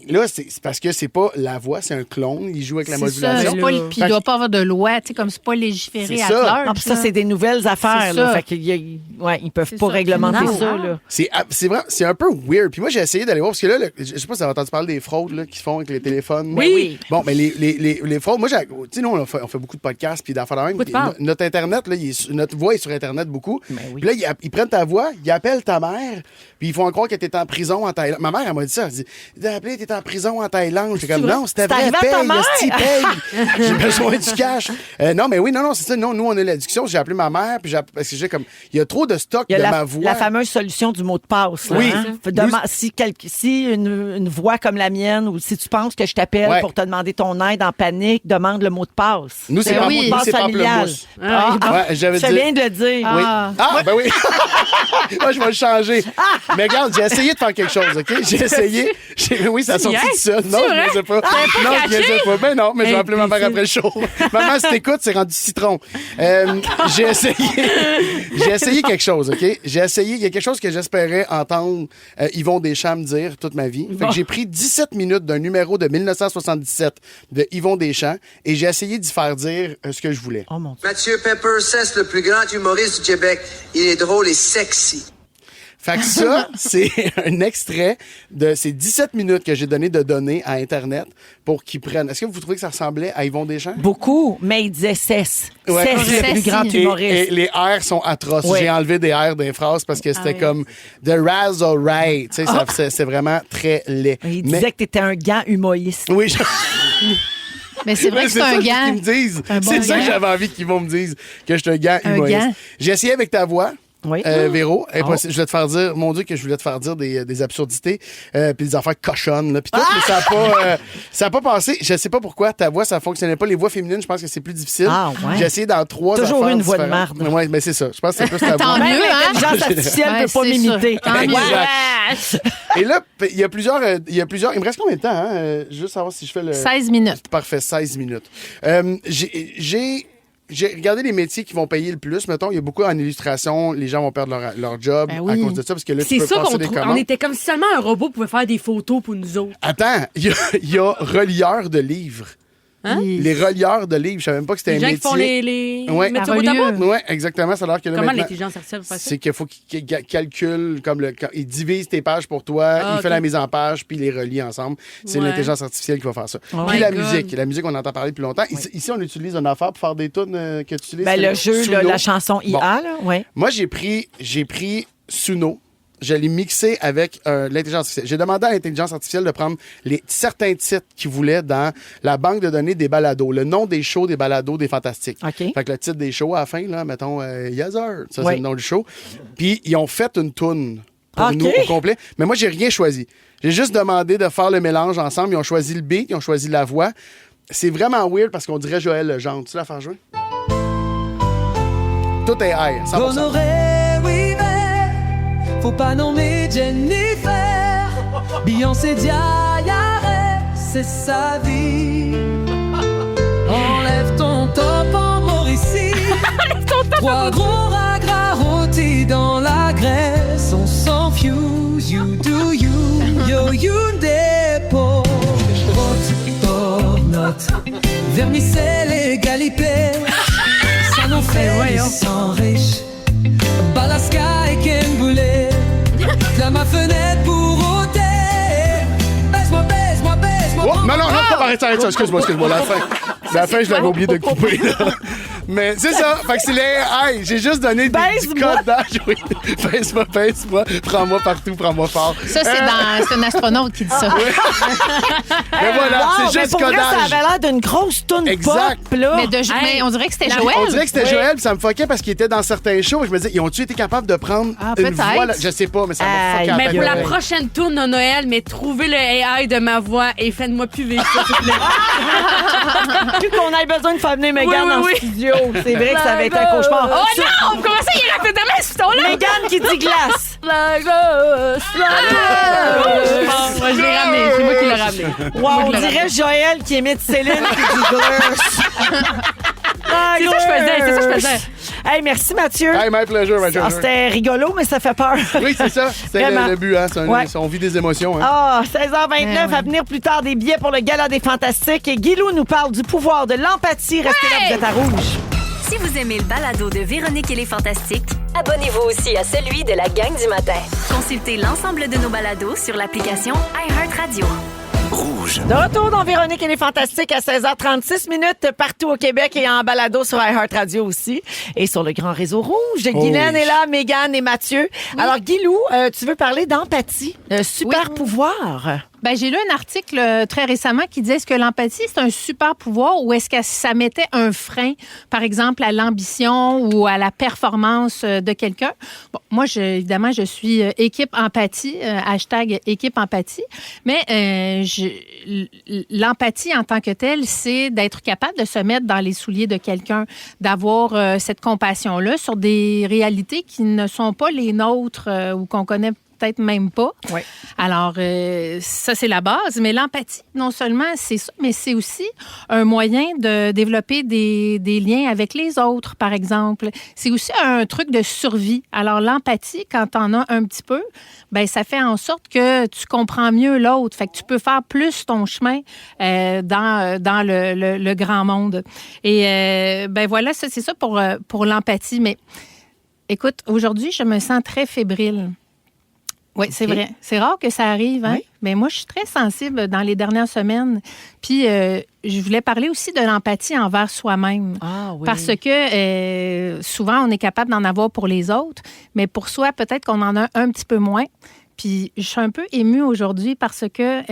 Là, c'est parce que c'est pas la voix, c'est un clone. Il joue avec la modulation. Puis il doit pas avoir de loi, tu sais, comme c'est pas légiféré à l'heure. Ça, c'est des nouvelles affaires. Là, fait qu'ils ils peuvent pas réglementer ça. Là. C'est vrai, c'est un peu weird. Puis moi, j'ai essayé d'aller voir parce que là, je sais pas si vous avez entendu parler des fraudes là, qu'ils font avec les téléphones. Oui. Bon, mais les fraudes, moi, tu sais, nous, on fait beaucoup de podcasts puis d'affaires de même. Notre Internet, là, notre voix est sur Internet beaucoup. Puis là, ils prennent ta voix, ils appellent ta mère, puis ils font croire que t'es en prison en Thaïlande. Ma mère, elle m'a dit ça. Elle dit, appelé, t'es en prison en Thaïlande. J'étais comme, non, c'était vrai, paye. J'ai besoin du cash. Non, mais oui, non, c'est ça. Non, nous, on a la discussion. J'ai appelé ma mère, puis parce que j'ai comme, il y a trop de stock de ma voix. La fameuse solution du mot de passe. Là, oui. Si une voix comme la mienne, ou si tu penses que je t'appelle pour te demander ton aide en panique, demande le mot de passe. Nous, c'est pas mot de passe familial. Je viens de le dire. Oui. Ben oui. Moi, je vais le changer. Mais regarde, j'ai essayé de faire quelque chose, OK? J'ai essayé. Oui, ça a sorti tout seul. Non, je ne sais pas. Non, je ne sais pas. Ben non, mais je vais appeler ma mère après le show. Maman, si t'écoutes, c'est rendu citron. J'ai essayé quelque chose, OK? Il y a quelque chose que j'espérais entendre Yvon Deschamps me dire toute ma vie. Fait que j'ai pris 17 minutes d'un numéro de 1977 de Yvon Deschamps et j'ai essayé d'y faire dire ce que je voulais. Oh mon Dieu. Mathieu Pepper cesse le plus grand humoriste du Québec. Il est drôle et sexy. Fait que ça, c'est un extrait de ces 17 minutes que j'ai donné de données à Internet pour qu'ils prennent. Est-ce que vous trouvez que ça ressemblait à Yvon Deschamps? Beaucoup, mais il disait cesse. Ouais. Cesse, le plus grand humoriste. Et les R sont atroces. Oui. J'ai enlevé des R des phrases parce que c'était comme The Razorite. Tu sais, c'est vraiment très laid. Il disait que t'étais un gant humoriste. Oui, mais c'est vrai que c'est un gant. Me disent. C'est ça que j'avais envie qu'ils vont me dire, que je suis un gant humoriste. J'ai essayé avec ta voix. Oui. Véro, je voulais te faire dire, mon Dieu, que je voulais te faire dire des absurdités, puis des affaires cochonnes, là, puis tout, mais ça a pas passé. Je sais pas pourquoi ta voix, ça fonctionnait pas. Les voix féminines, je pense que c'est plus difficile. J'ai essayé dans 3 Toujours affaires une voix différentes. de marde. Oui, mais c'est ça. Je pense que c'est plus ta voix. Tant mieux, hein? L'intelligence artificielle peut pas m'imiter. Et là, il y a plusieurs. Il me reste combien de temps, hein? Juste savoir si je fais le. 16 minutes. Parfait, 16 minutes. J'ai regardé les métiers qui vont payer le plus. Mettons, il y a beaucoup en illustration, les gens vont perdre leur job à cause de ça, parce que là, tu peux passer des commandes. On était comme si seulement un robot pouvait faire des photos pour nous autres. Attends, il y a relieurs de livres. Hein? Les relieurs de livres, je savais même pas que c'était un métier. Les gens qui font les métiers bout à bout? Oui, exactement. Ça a l'air que là, comment l'intelligence artificielle fait ça? C'est qu'il faut qu'il calcule, il divise tes pages pour toi, il fait la mise en page, puis il les relie ensemble. C'est l'intelligence artificielle qui va faire ça. Puis la musique, on entend parler depuis longtemps. Ici, on utilise une affaire pour faire des tunes que tu utilises. Ben, le jeu, la chanson IA, là, ouais. Moi, j'ai pris Suno. Je l'ai mixé avec l'intelligence artificielle. J'ai demandé à l'intelligence artificielle de prendre certains titres qu'il voulait dans la banque de données des balados, le nom des shows des balados des Fantastiques. Okay. Fait que le titre des shows à la fin, là, mettons, Yazer, ça c'est le nom du show. Puis ils ont fait une toune pour nous au complet. Mais moi, j'ai rien choisi. J'ai juste demandé de faire le mélange ensemble. Ils ont choisi le beat, ils ont choisi la voix. C'est vraiment weird parce qu'on dirait Joël Legendre. Tu la faire jouer? Tout est high, 100%. Faut pas nommer Jennifer, Beyoncé Diarra, c'est sa vie. Enlève ton top en Mauricie. 3 gros rats gras rôtis dans la agresse, on s'enfuse. You do you, yo you dépôt. Haute note, vermicelle et galipet. Ça nous fait des sangs riches. Balaska et Ken Boulet. Là ma fenêtre pour ôter. Baisse-moi. Oh, non, arrête ça, excuse-moi. La fin, je l'avais oublié de couper, là. Mais c'est ça. Fait que c'est les hey, j'ai juste donné du codage. Oui. Baisse-moi. Prends-moi partout, prends-moi fort. Ça, c'est un astronaute qui dit ça. Mais voilà, c'est juste pour codage. vrai, ça avait l'air d'une grosse toune Exact. pop, là. Mais on dirait que c'était Joël. On dirait que c'était Joël, puis ça me fuckait parce qu'il était dans certains shows. Je me disais, ils ont-tu été capables de prendre une voix? Là? Je sais pas, mais ça m'a fucké. Mais pour la prochaine tourne de Noël, mais trouvez le AI de ma voix et faites-moi plus vite, s'il vous plaît. Plus qu'on ait besoin de faire venir Mégane dans le studio. C'est vrai que ça avait été un cauchemar. Oh non! Comment ça, il est rapidement ce ton-là? Mégane qui dit glace. La glace. Je l'ai ramené. C'est moi qui l'ai ramené. Wow, on dirait Joël qui imite Céline qui dit glace. C'est ça que je faisais. Hey, merci Mathieu. Hey, my pleasure. C'était rigolo, mais ça fait peur. Oui, c'est ça. C'est le but, hein. On vit des émotions. Hein. 16h29, à venir plus tard, des billets pour le Gala des Fantastiques. Et Guilou nous parle du pouvoir de l'empathie. Restez là, vous êtes à Rouge. Si vous aimez le balado de Véronique et les Fantastiques, abonnez-vous aussi à celui de la gang du matin. Consultez l'ensemble de nos balados sur l'application iHeartRadio. Rouge. De retour dans Véronique et les Fantastiques à 16h36 minutes partout au Québec et en balado sur iHeartRadio aussi et sur le grand réseau Rouge. Guylaine est là, Mégane et Mathieu. Oui. Alors, Guilou, tu veux parler d'empathie, super pouvoir. Ben, j'ai lu un article très récemment qui disait est-ce que l'empathie, c'est un super pouvoir ou est-ce que ça mettait un frein, par exemple, à l'ambition ou à la performance de quelqu'un? Bon, moi, évidemment, je suis équipe empathie, hashtag équipe empathie, mais l'empathie en tant que telle, c'est d'être capable de se mettre dans les souliers de quelqu'un, d'avoir cette compassion-là sur des réalités qui ne sont pas les nôtres ou qu'on connaît peut-être même pas. Oui. Alors, ça, c'est la base. Mais l'empathie, non seulement c'est ça, mais c'est aussi un moyen de développer des liens avec les autres, par exemple. C'est aussi un truc de survie. Alors, l'empathie, quand t'en as un petit peu, ben ça fait en sorte que tu comprends mieux l'autre. Fait que tu peux faire plus ton chemin dans le grand monde. Et ben voilà, ça, c'est ça pour l'empathie. Mais écoute, aujourd'hui, je me sens très fébrile. Oui, c'est vrai. C'est rare que ça arrive, hein? Oui. Mais moi, je suis très sensible dans les dernières semaines. Puis, je voulais parler aussi de l'empathie envers soi-même. Ah, oui. Parce que souvent, on est capable d'en avoir pour les autres, mais pour soi, peut-être qu'on en a un petit peu moins. Puis, je suis un peu émue aujourd'hui parce que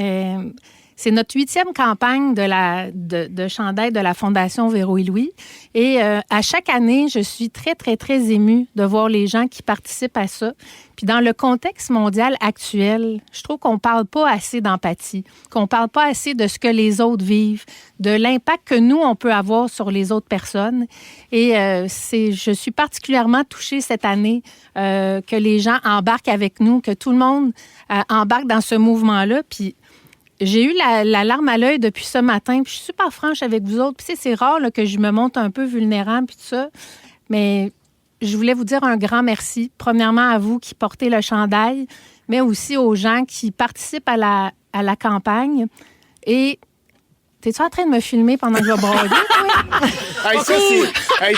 c'est notre 8e campagne de chandail de la Fondation Véro et Louis. Et à chaque année, je suis très, très, très émue de voir les gens qui participent à ça. Puis dans le contexte mondial actuel, je trouve qu'on ne parle pas assez d'empathie, qu'on ne parle pas assez de ce que les autres vivent, de l'impact que nous, on peut avoir sur les autres personnes. Et je suis particulièrement touchée cette année que les gens embarquent avec nous, que tout le monde embarque dans ce mouvement-là. Puis j'ai eu la larme à l'œil depuis ce matin, puis je suis super franche avec vous autres. Puis c'est rare là, que je me montre un peu vulnérable, puis tout ça. Mais je voulais vous dire un grand merci. Premièrement, à vous qui portez le chandail, mais aussi aux gens qui participent à la campagne. Et t'es-tu en train de me filmer pendant que je vais broder, toi?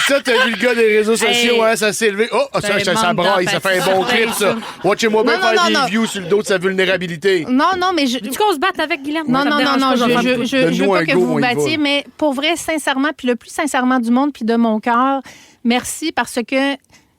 Ça, t'as vu le gars des réseaux sociaux, hein, ça s'est élevé. Oh, ça braille, ça fait un bon clip, ça. Watchez-moi bien faire des views sur le dos de sa vulnérabilité. Non, mais Tu qu'on se batte avec Guylaine? Non, je veux pas que vous vous battiez, mais pour vrai, sincèrement, puis le plus sincèrement du monde, puis de mon cœur, merci parce que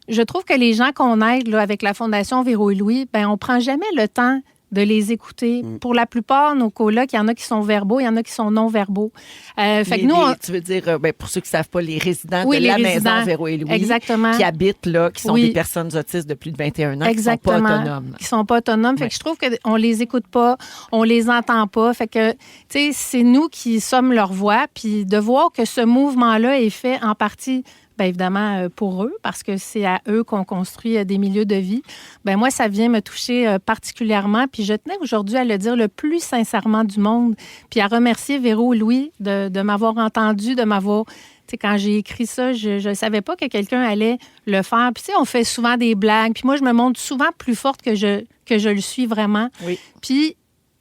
je trouve que les gens qu'on aide là, avec la Fondation Véro et Louis, ben on prend jamais le temps de les écouter. Pour la plupart, nos colocs, il y en a qui sont verbaux, il y en a qui sont non-verbaux. Tu veux dire, pour ceux qui ne savent pas, les résidents de la maison Véro et Louis, exactement, qui habitent là, qui sont des personnes autistes de plus de 21 ans, exactement, qui ne sont pas autonomes. Qui ne sont pas autonomes. Fait que je trouve qu'on ne les écoute pas, on les entend pas. Fait que, tu sais, c'est nous qui sommes leur voix. Puis de voir que ce mouvement-là est fait en partie, bien évidemment, pour eux, parce que c'est à eux qu'on construit des milieux de vie. Bien, moi, ça vient me toucher particulièrement. Puis je tenais aujourd'hui à le dire le plus sincèrement du monde, puis à remercier Véro et Louis de m'avoir entendu, de m'avoir sais, quand j'ai écrit ça, je savais pas que quelqu'un allait le faire. Puis, tu sais, on fait souvent des blagues. Puis moi, je me montre souvent plus forte que je le suis vraiment. Oui. Puis,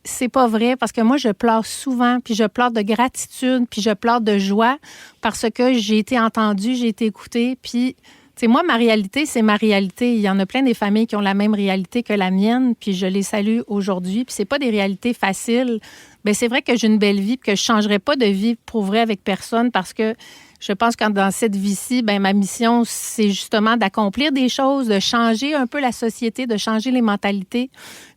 c'est pas vrai parce que moi, je pleure souvent. Puis, je pleure de gratitude. Puis, je pleure de joie parce que j'ai été entendue, j'ai été écoutée. Puis, tu sais, moi, ma réalité, c'est ma réalité. Il y en a plein des familles qui ont la même réalité que la mienne, puis je les salue aujourd'hui. Puis c'est pas des réalités faciles. Bien, c'est vrai que j'ai une belle vie, puis que je changerais pas de vie pour vrai avec personne parce que je pense que dans cette vie-ci, bien, ma mission, c'est justement d'accomplir des choses, de changer un peu la société, de changer les mentalités.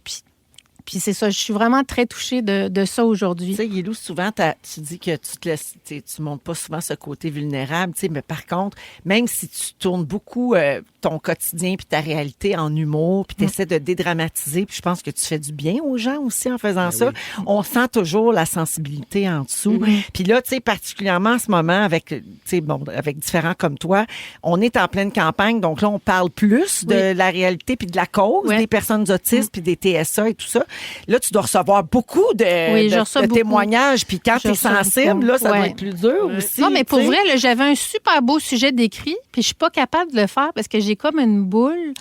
Puis c'est ça, je suis vraiment très touchée de ça aujourd'hui. Tu sais, Guilou, souvent, tu dis que tu te laisses, tu montres pas souvent ce côté vulnérable, tu sais, mais par contre, même si tu tournes beaucoup ton quotidien puis ta réalité en humour, puis tu essaies de dédramatiser, puis je pense que tu fais du bien aux gens aussi en faisant ça, on sent toujours la sensibilité en dessous. Puis là, tu sais, particulièrement en ce moment, avec, tu sais, bon, avec différents comme toi, on est en pleine campagne, donc là, on parle plus de la réalité puis de la cause des personnes autistes puis des TSA et tout ça. Là, tu dois recevoir beaucoup de témoignages. Puis quand tu es sensible, là, ça doit être plus dur aussi. Non, mais pour vrai, là, j'avais un super beau sujet d'écrit, puis je suis pas capable de le faire parce que j'ai comme une boule.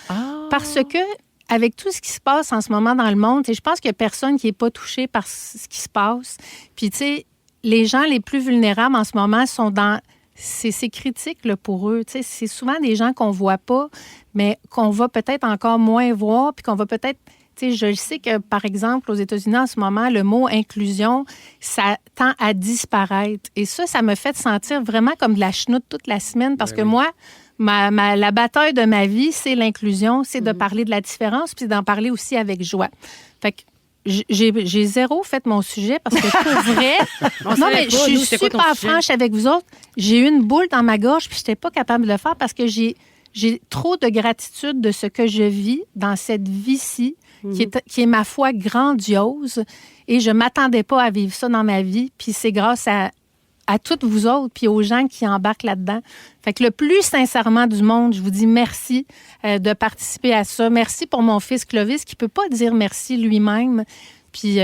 Parce que, avec tout ce qui se passe en ce moment dans le monde, je pense qu'il y a personne qui n'est pas touché par ce qui se passe. Puis, tu sais, les gens les plus vulnérables en ce moment sont dans... C'est critique là, pour eux. Tu sais, c'est souvent des gens qu'on voit pas, mais qu'on va peut-être encore moins voir, puis qu'on va peut-être... Je sais que, par exemple, aux États-Unis, en ce moment, le mot inclusion, ça tend à disparaître. Et ça me fait sentir vraiment comme de la chenoute toute la semaine parce que moi, la bataille de ma vie, c'est l'inclusion, c'est de parler de la différence puis d'en parler aussi avec joie. Fait que j'ai zéro fait mon sujet parce que pour vrai, non, mais je suis super franche avec vous autres. J'ai eu une boule dans ma gorge puis je n'étais pas capable de le faire parce que j'ai trop de gratitude de ce que je vis dans cette vie-ci. Qui est, ma foi, grandiose. Et je ne m'attendais pas à vivre ça dans ma vie. Puis c'est grâce à toutes vous autres, puis aux gens qui embarquent là-dedans. Fait que le plus sincèrement du monde, je vous dis merci de participer à ça. Merci pour mon fils Clovis, qui ne peut pas dire merci lui-même. Puis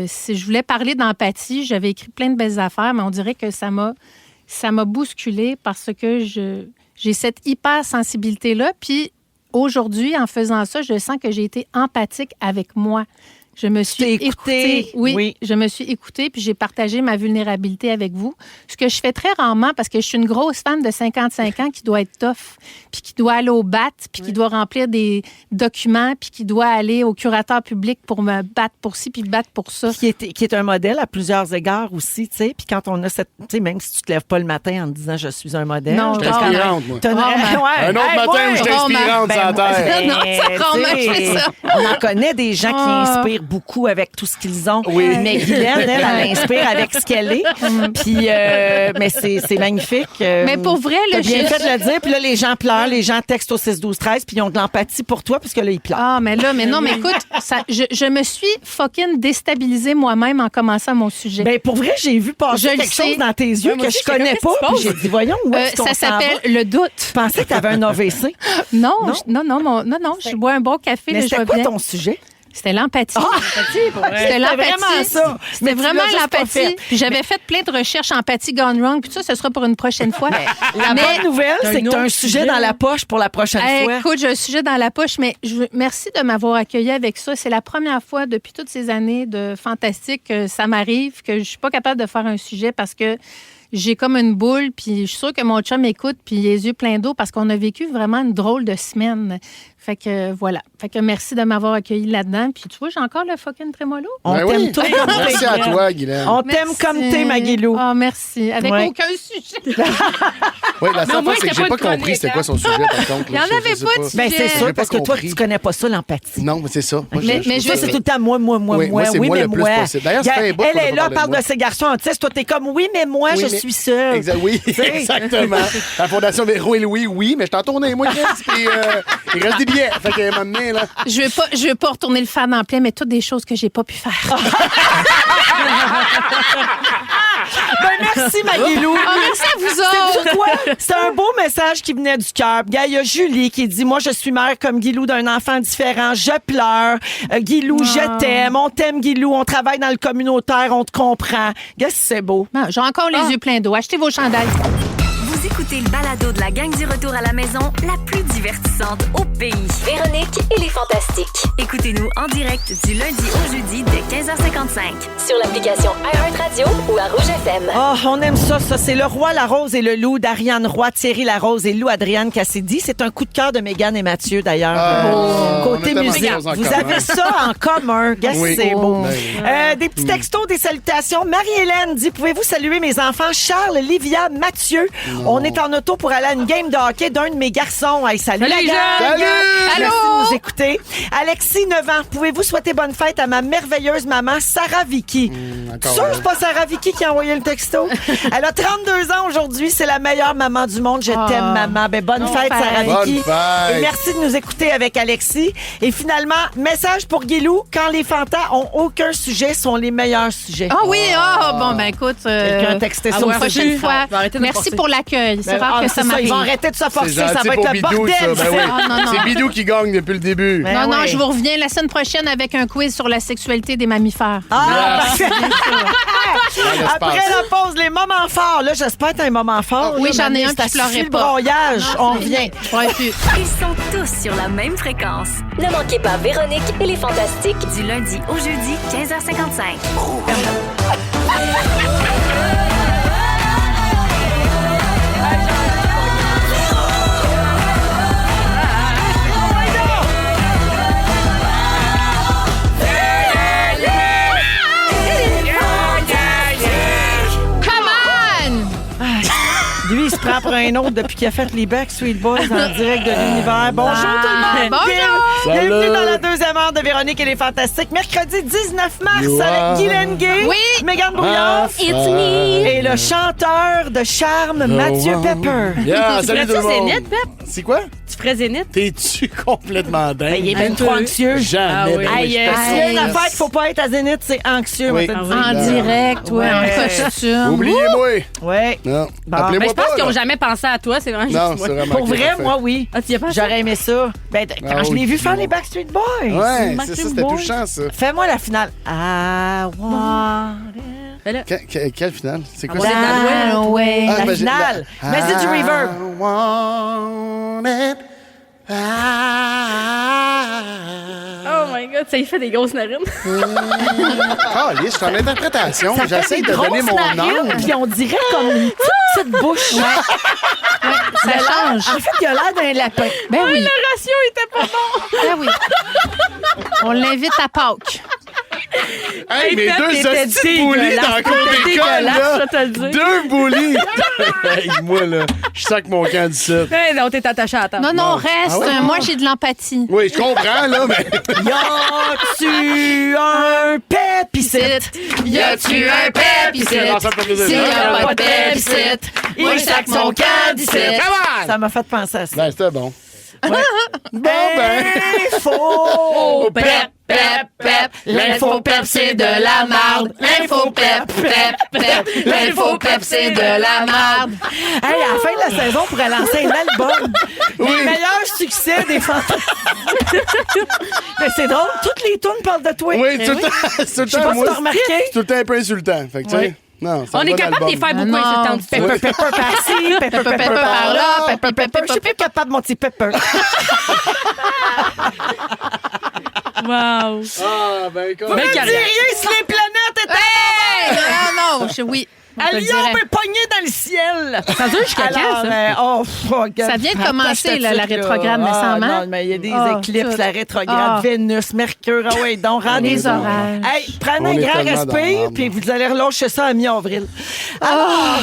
si je voulais parler d'empathie, j'avais écrit plein de belles affaires, mais on dirait que ça m'a bousculée parce que j'ai cette hypersensibilité-là. Puis aujourd'hui, en faisant ça, je sens que j'ai été empathique avec moi. Je me suis écoutée. Oui, je me suis écoutée puis j'ai partagé ma vulnérabilité avec vous. Ce que je fais très rarement parce que je suis une grosse fan de 55 ans qui doit être tough puis qui doit aller au BAT puis qui doit remplir des documents puis qui doit aller au curateur public pour me battre pour ci puis battre pour ça. Qui est un modèle à plusieurs égards aussi, tu sais. Puis quand on a cette... Tu sais, même si tu te lèves pas le matin en te disant « je suis un modèle ». Non, je suis inspirante, moi. Un autre matin où je suis inspirante sur la terre. Non, ça. On en connaît des gens qui inspirent beaucoup avec tout ce qu'ils ont. Oui. Mais Guylaine, elle inspire avec ce qu'elle est. Puis, mais c'est magnifique. Mais pour vrai, t'as bien fait de le dire. Puis là, les gens pleurent, les gens textent au 6-12-13, puis ils ont de l'empathie pour toi, puisque là, ils pleurent. Ah, mais non, mais écoute, je me suis fucking déstabilisée moi-même en commençant mon sujet. Ben pour vrai, j'ai vu passer quelque chose dans tes yeux que je connais pas. Puis j'ai dit, voyons, où est-ce qu'on ça s'appelle le doute. Tu pensais que tu avais un AVC? Non, je bois un bon café. Mais c'était quoi ton sujet? C'était l'empathie. C'était vraiment ça. C'était vraiment l'empathie. Puis j'avais fait plein de recherches empathie gone wrong. Puis ça, ce sera pour une prochaine fois. La bonne nouvelle, c'est que tu as un sujet dans la poche pour la prochaine fois. Écoute, j'ai un sujet dans la poche, mais merci de m'avoir accueilli avec ça. C'est la première fois depuis toutes ces années de Fantastique que ça m'arrive, que je suis pas capable de faire un sujet parce que j'ai comme une boule, puis je suis sûre que mon chum écoute, puis les yeux pleins d'eau, parce qu'on a vécu vraiment une drôle de semaine. Fait que voilà. Fait que merci de m'avoir accueilli là-dedans. Puis tu vois, j'ai encore le fucking trémolo. On t'aime tout. Merci à toi, Guylaine. On t'aime comme t'es, ma Guilou. Oh, merci. Avec aucun sujet. Oui, la seule fois, c'est que j'ai pas compris c'était quoi son sujet, par contre. Il n'y en avait pas de sujet. Ben, c'est sûr, parce que toi, tu connais pas ça, l'empathie. Non, mais c'est ça. Mais je c'est tout le temps moi. Oui, c'est moi le plus possible. D'ailleurs, c'est un bout. Elle est là, parle de ses garçons autistes. Toi, t'es comme, oui, mais moi, je suis seule. Oui, exactement. La Fondation Véro et Louis, oui, mais je t'en tournais, moi, puis il reste des billets. Fait qu'à un moment donné, là... Je veux pas retourner le fan en plein, mais toutes des choses que j'ai pas pu faire. Ben, merci, Maguilou. Merci à vous autres. C'est quoi? C'est un beau message qui venait du cœur. Il y a Julie qui dit, moi, je suis mère comme Guilou d'un enfant différent. Je pleure. Guilou, je t'aime. On t'aime, Guilou. On travaille dans le communautaire. On te comprend. Qu'est-ce que c'est beau? J'ai encore les yeux pleins d'eau. Achetez vos chandails. écoutez le balado de la gang du retour à la maison, la plus divertissante au pays. Véronique et les Fantastiques. Écoutez-nous en direct du lundi au jeudi dès 15h55. Sur l'application iHeartRadio ou à Rouge FM. Oh, on aime ça. C'est Le Roi, la Rose et le Loup d'Ariane Roy, Thierry Larose et Lou Adrienne Cassidy. C'est un coup de cœur de Mégane et Mathieu, d'ailleurs. Côté on a musique. tellement de choses en Vous commun. avez ça en commun. Gars, Oui. c'est beau. Ben Des petits textos, des salutations. Marie-Hélène dit, pouvez-vous saluer mes enfants Charles, Livia, Mathieu? On est en auto pour aller à une game de hockey d'un de mes garçons. Hey, salut la gang! Salut! Merci de nous écouter. Alexis, 9 ans. Pouvez-vous souhaiter bonne fête à ma merveilleuse maman Sarah Vicky? encore Sûr, là. c'est pas Sarah Vicky qui a envoyé le texto. Elle a 32 ans aujourd'hui. C'est la meilleure maman du monde. Je t'aime, maman. Ben, bonne fête, Sarah Bonne Vicky. fête. Et merci de nous écouter avec Alexis. Et finalement, message pour Guilou. Quand les fantas ont aucun sujet, sont les meilleurs sujets. Ah oui, bon, ben écoute. Quelqu'un a texté ça la aussi. prochaine fois. Je vais arrêter de me Merci forcer. pour l'accueil. C'est rare Ah, que c'est ça m'arrive. Ils vont arrêter de se forcer. C'est Ça gentil va être pour le Bidou, bordel. ça. Ben ça. oui. Ah, non, non. C'est Bidou qui gagne depuis le début. Ben Non, oui. je vous reviens la semaine prochaine avec un quiz sur la sexualité des mammifères. Ah, parfait. l'espace. Après la pause, les moments forts. Là, j'espère que t'as un moment fort. Oui, Là, j'en ai un, ça puis je pleurais suffit le pas. broyage. On revient. Je pourrais plus. Ils sont tous sur la même fréquence. Ne manquez pas Véronique et les Fantastiques. Du lundi au jeudi, 15h55. Come on! Lui, il se prend pour un autre depuis qu'il a fait les Backstreet Boys en direct de l'univers. Bonjour tout le monde! Bonjour! Bienvenue Salut. dans la deuxième heure de Véronique et les Fantastiques. Mercredi 19 mars Yeah. avec Guylaine Gay, Oui. Mégane Brouillard It's me. et le chanteur de charme Mathieu Pepper. Yeah, salut tout le Ferais-tu monde. Zénith, Pep? C'est quoi? Tu ferais Zénith? T'es-tu complètement dingue? Ben, il est bien trop anxieux. Jamais. Ah oui. ben oui, Aïe, je aïe. fais S'il y a une ça. affaire qu'il faut pas être à Zénith, c'est anxieux. Oui. on va te le Ah dire. En direct, ouais, en Ouais. costume. Oubliez-moi. Ouais. Non. Bon. Appelez-moi Ben, je pense pas. qu'ils n'ont là. jamais pensé à toi. C'est vraiment Non, juste c'est moi. vraiment Pour ok, vrai, parfait. moi, oui. Ah, tu y as pensé? J'aurais aimé ça. Ben, quand Ah je oui, l'ai vu faire puis- les Backstreet Boys. Ouais, c'est Backstreet ça, c'était Boys. touchant, ça. Fais-moi la finale. I want it. Ben là, Quelle finale? C'est quoi On ça? est dans le ouais. La ben, finale. Mets-y du reverb. I want it. oh my God, ça y fait des grosses narines. Ah, je suis en interprétation. Ça fait J'essaie des de donner grosses mon narines, nom. puis on dirait comme une petite bouche. Ça change. En fait, il a l'air d'un lapin. Ben oui, Le ratio était pas bon. ben oui. On l'invite à Pâques. Hey, mes Pep, deux t'étais hosties de bullies dans le cours T'étais d'école, dégueulasse, là. je vais te le dire. Deux bullies. Hey, moi, là, je sac mon camp du set. Hey, non, t'es attaché à la table. Non, non, reste. Ah ouais? Moi, j'ai de l'empathie. Oui, je comprends, là, mais... Y a-tu un pépicite? Y a-tu un pépicite? S'il y a pas de pépicite, il sac mon candicite. Come on! Ça m'a fait penser à ça. Ben, c'était bon. Bon, ben... Info! Pep, pep, pep. L'info pep, c'est de la marde. L'info pep, pep, pep. L'info pep, c'est de la marde. Hey, à la fin de la saison, on pourrait lancer un album. Les meilleurs succès des fantasmes. Mais c'est drôle, toutes les tunes parlent de toi. Oui, tout le temps, tout le Je sais temps, pas si moi, t'as remarqué. c'est tout le temps un peu insultant. Fait que, tu sais, non, ça On est va capable de les faire beaucoup Non. insultantes. Pepper, pepper par-ci, pepper, pepper par-là, pepper, pepper. Je suis plus capable, mon petit pepper. Wow. Ah, ben, Vous quoi. me carrière. diriez si les planètes étaient Hey! Non, non, oui. on à te le Lyon, dirait. mais pogné dans le ciel. Ça dure jusqu'à quand, ça? Ça vient de commencer, là, la rétrograde, mais sans mal. Non, mais il y a des Ah, éclipses, tout. la rétrograde, Ah. Vénus, Mercure, ah ouais, donc rendez Les orages. Hey, prenez On un est grand tellement dans la respire, merde. puis vous allez relâcher ça à mi-avril. Alors,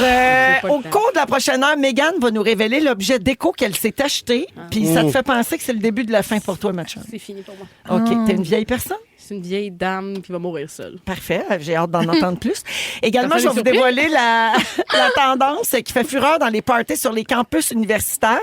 au cours de la prochaine heure, Mégane va nous révéler l'objet déco qu'elle s'est acheté, puis ça te fait penser que c'est le début de la fin pour toi, ma chum. C'est fini pour moi. OK, t'es une vieille personne? C'est une vieille dame qui va mourir seule. Parfait, j'ai hâte d'en entendre plus. Également, Ça je fait vais vous des surprises? dévoiler la tendance qui fait fureur dans les parties sur les campus universitaires.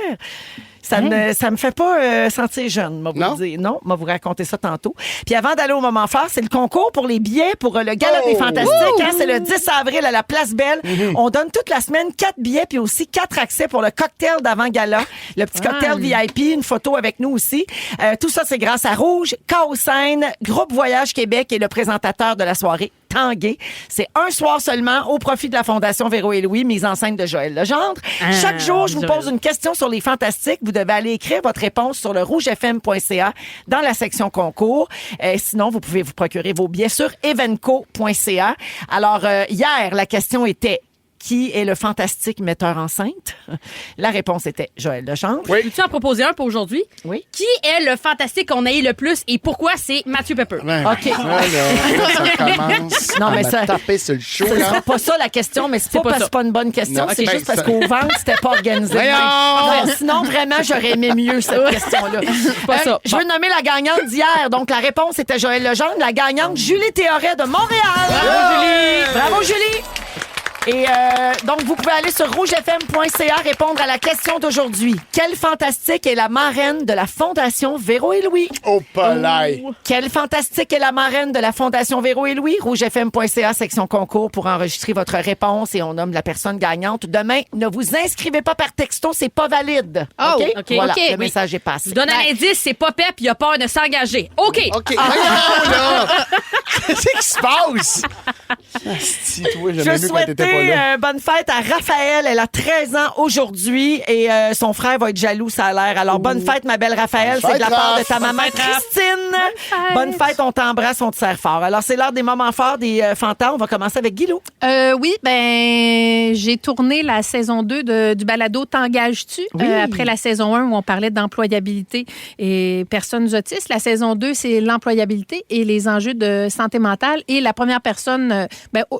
Ça me fait pas sentir jeune, moi vous Non? dire. Non, moi vous raconter ça tantôt. Puis avant d'aller au moment fort, c'est le concours pour les billets pour le Gala des Fantastiques. Hein, c'est le 10 avril à la Place Belle. On donne toute la semaine 4 billets puis aussi 4 accès pour le cocktail d'avant-gala. Le petit cocktail VIP, une photo avec nous aussi. Tout ça, c'est grâce à Rouge, Chaos Scène, Groupe Voyage Québec et le présentateur de la soirée, Tanguay. C'est un soir seulement au profit de la Fondation Véro et Louis, mise en scène de Joël Legendre. Chaque jour, je vous pose une question sur les Fantastiques. Vous devez aller écrire votre réponse sur le rougefm.ca dans la section concours. Sinon, vous pouvez vous procurer vos billets sur evenco.ca. Alors, hier, la question était: qui est le fantastique metteur en scène? La réponse était Joël Legendre. Oui. Peux-tu en proposer un pour aujourd'hui? Oui. Qui est le fantastique qu'on a eu le plus et pourquoi c'est Mathieu Pepper? Ouais, OK. ça commence Non, mais à ça- me taper sur le show. Ce là. sera pas ça la question, mais c'est pas pas parce que ça. c'est pas une bonne question, Non, c'est ben, juste parce ça- qu'au ventre, c'était pas organisé. Voyons! Ouais, sinon, vraiment, j'aurais aimé mieux cette question-là. pas ça. Je veux nommer la gagnante d'hier. Donc, la réponse était Joël Legendre. La gagnante, Julie Théoret de Montréal. Bravo, Julie! Bravo, Julie! Et donc, vous pouvez aller sur rougefm.ca répondre à la question d'aujourd'hui. Quelle fantastique est la marraine de la Fondation Véro et Louis? Oh, palais. Quelle fantastique est la marraine de la Fondation Véro et Louis? rougefm.ca, section concours, pour enregistrer votre réponse et on nomme la personne gagnante. Demain, ne vous inscrivez pas par texto, c'est pas valide. Oh, OK? OK. Voilà, OK. le message est passé. Je donne un indice, c'est pas Pep, il a peur de s'engager. OK. OK, voyons, là! Qu'est-ce qui se passe? Asti, toi, Je j'aimais mieux quand t'étais pas là. bonne fête à Raphaël. Elle a 13 ans aujourd'hui et son frère va être jaloux, ça a l'air. Alors, bonne fête, ma belle Raphaël. Bonne C'est de la fête, part de Raph. ta Bonne maman fête, Raph. Christine. Bonne fête, on t'embrasse, on te serre fort. Alors, c'est l'heure des moments forts des Fantas. On va commencer avec Guilou. Oui, ben j'ai tourné la saison 2 du balado T'engages-tu? Oui. Après la saison 1 où on parlait d'employabilité et personnes autistes. La saison 2, c'est l'employabilité et les enjeux de santé mentale. Et la première personne,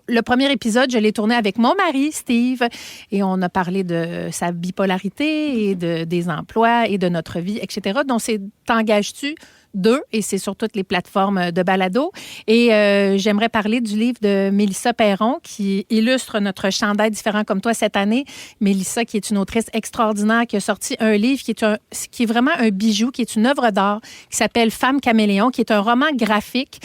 le premier épisode, je l'ai tourné avec mon mari, Steve, et on a parlé de sa bipolarité et des emplois et de notre vie, etc. Donc, c'est T'engages-tu? 2, et c'est sur toutes les plateformes de balado. Et j'aimerais parler du livre de Mélissa Perron qui illustre notre chandail différent comme toi cette année. Mélissa, qui est une autrice extraordinaire, qui a sorti un livre qui est vraiment un bijou, qui est une œuvre d'art, qui s'appelle Femme caméléon, qui est un roman graphique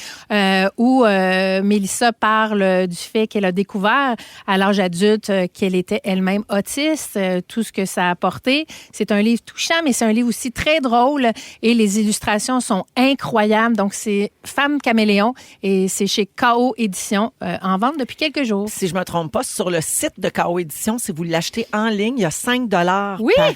où Mélissa parle du fait qu'elle a découvert à l'âge adulte qu'elle était elle-même autiste, tout ce que ça a apporté. C'est un livre touchant, mais c'est un livre aussi très drôle et les illustrations sont incroyables. Donc, c'est Femme caméléon et c'est chez K.O. Édition en vente depuis quelques jours. Si je me trompe pas, sur le site de K.O. Édition, si vous l'achetez en ligne, il y a 5 $ Oui. par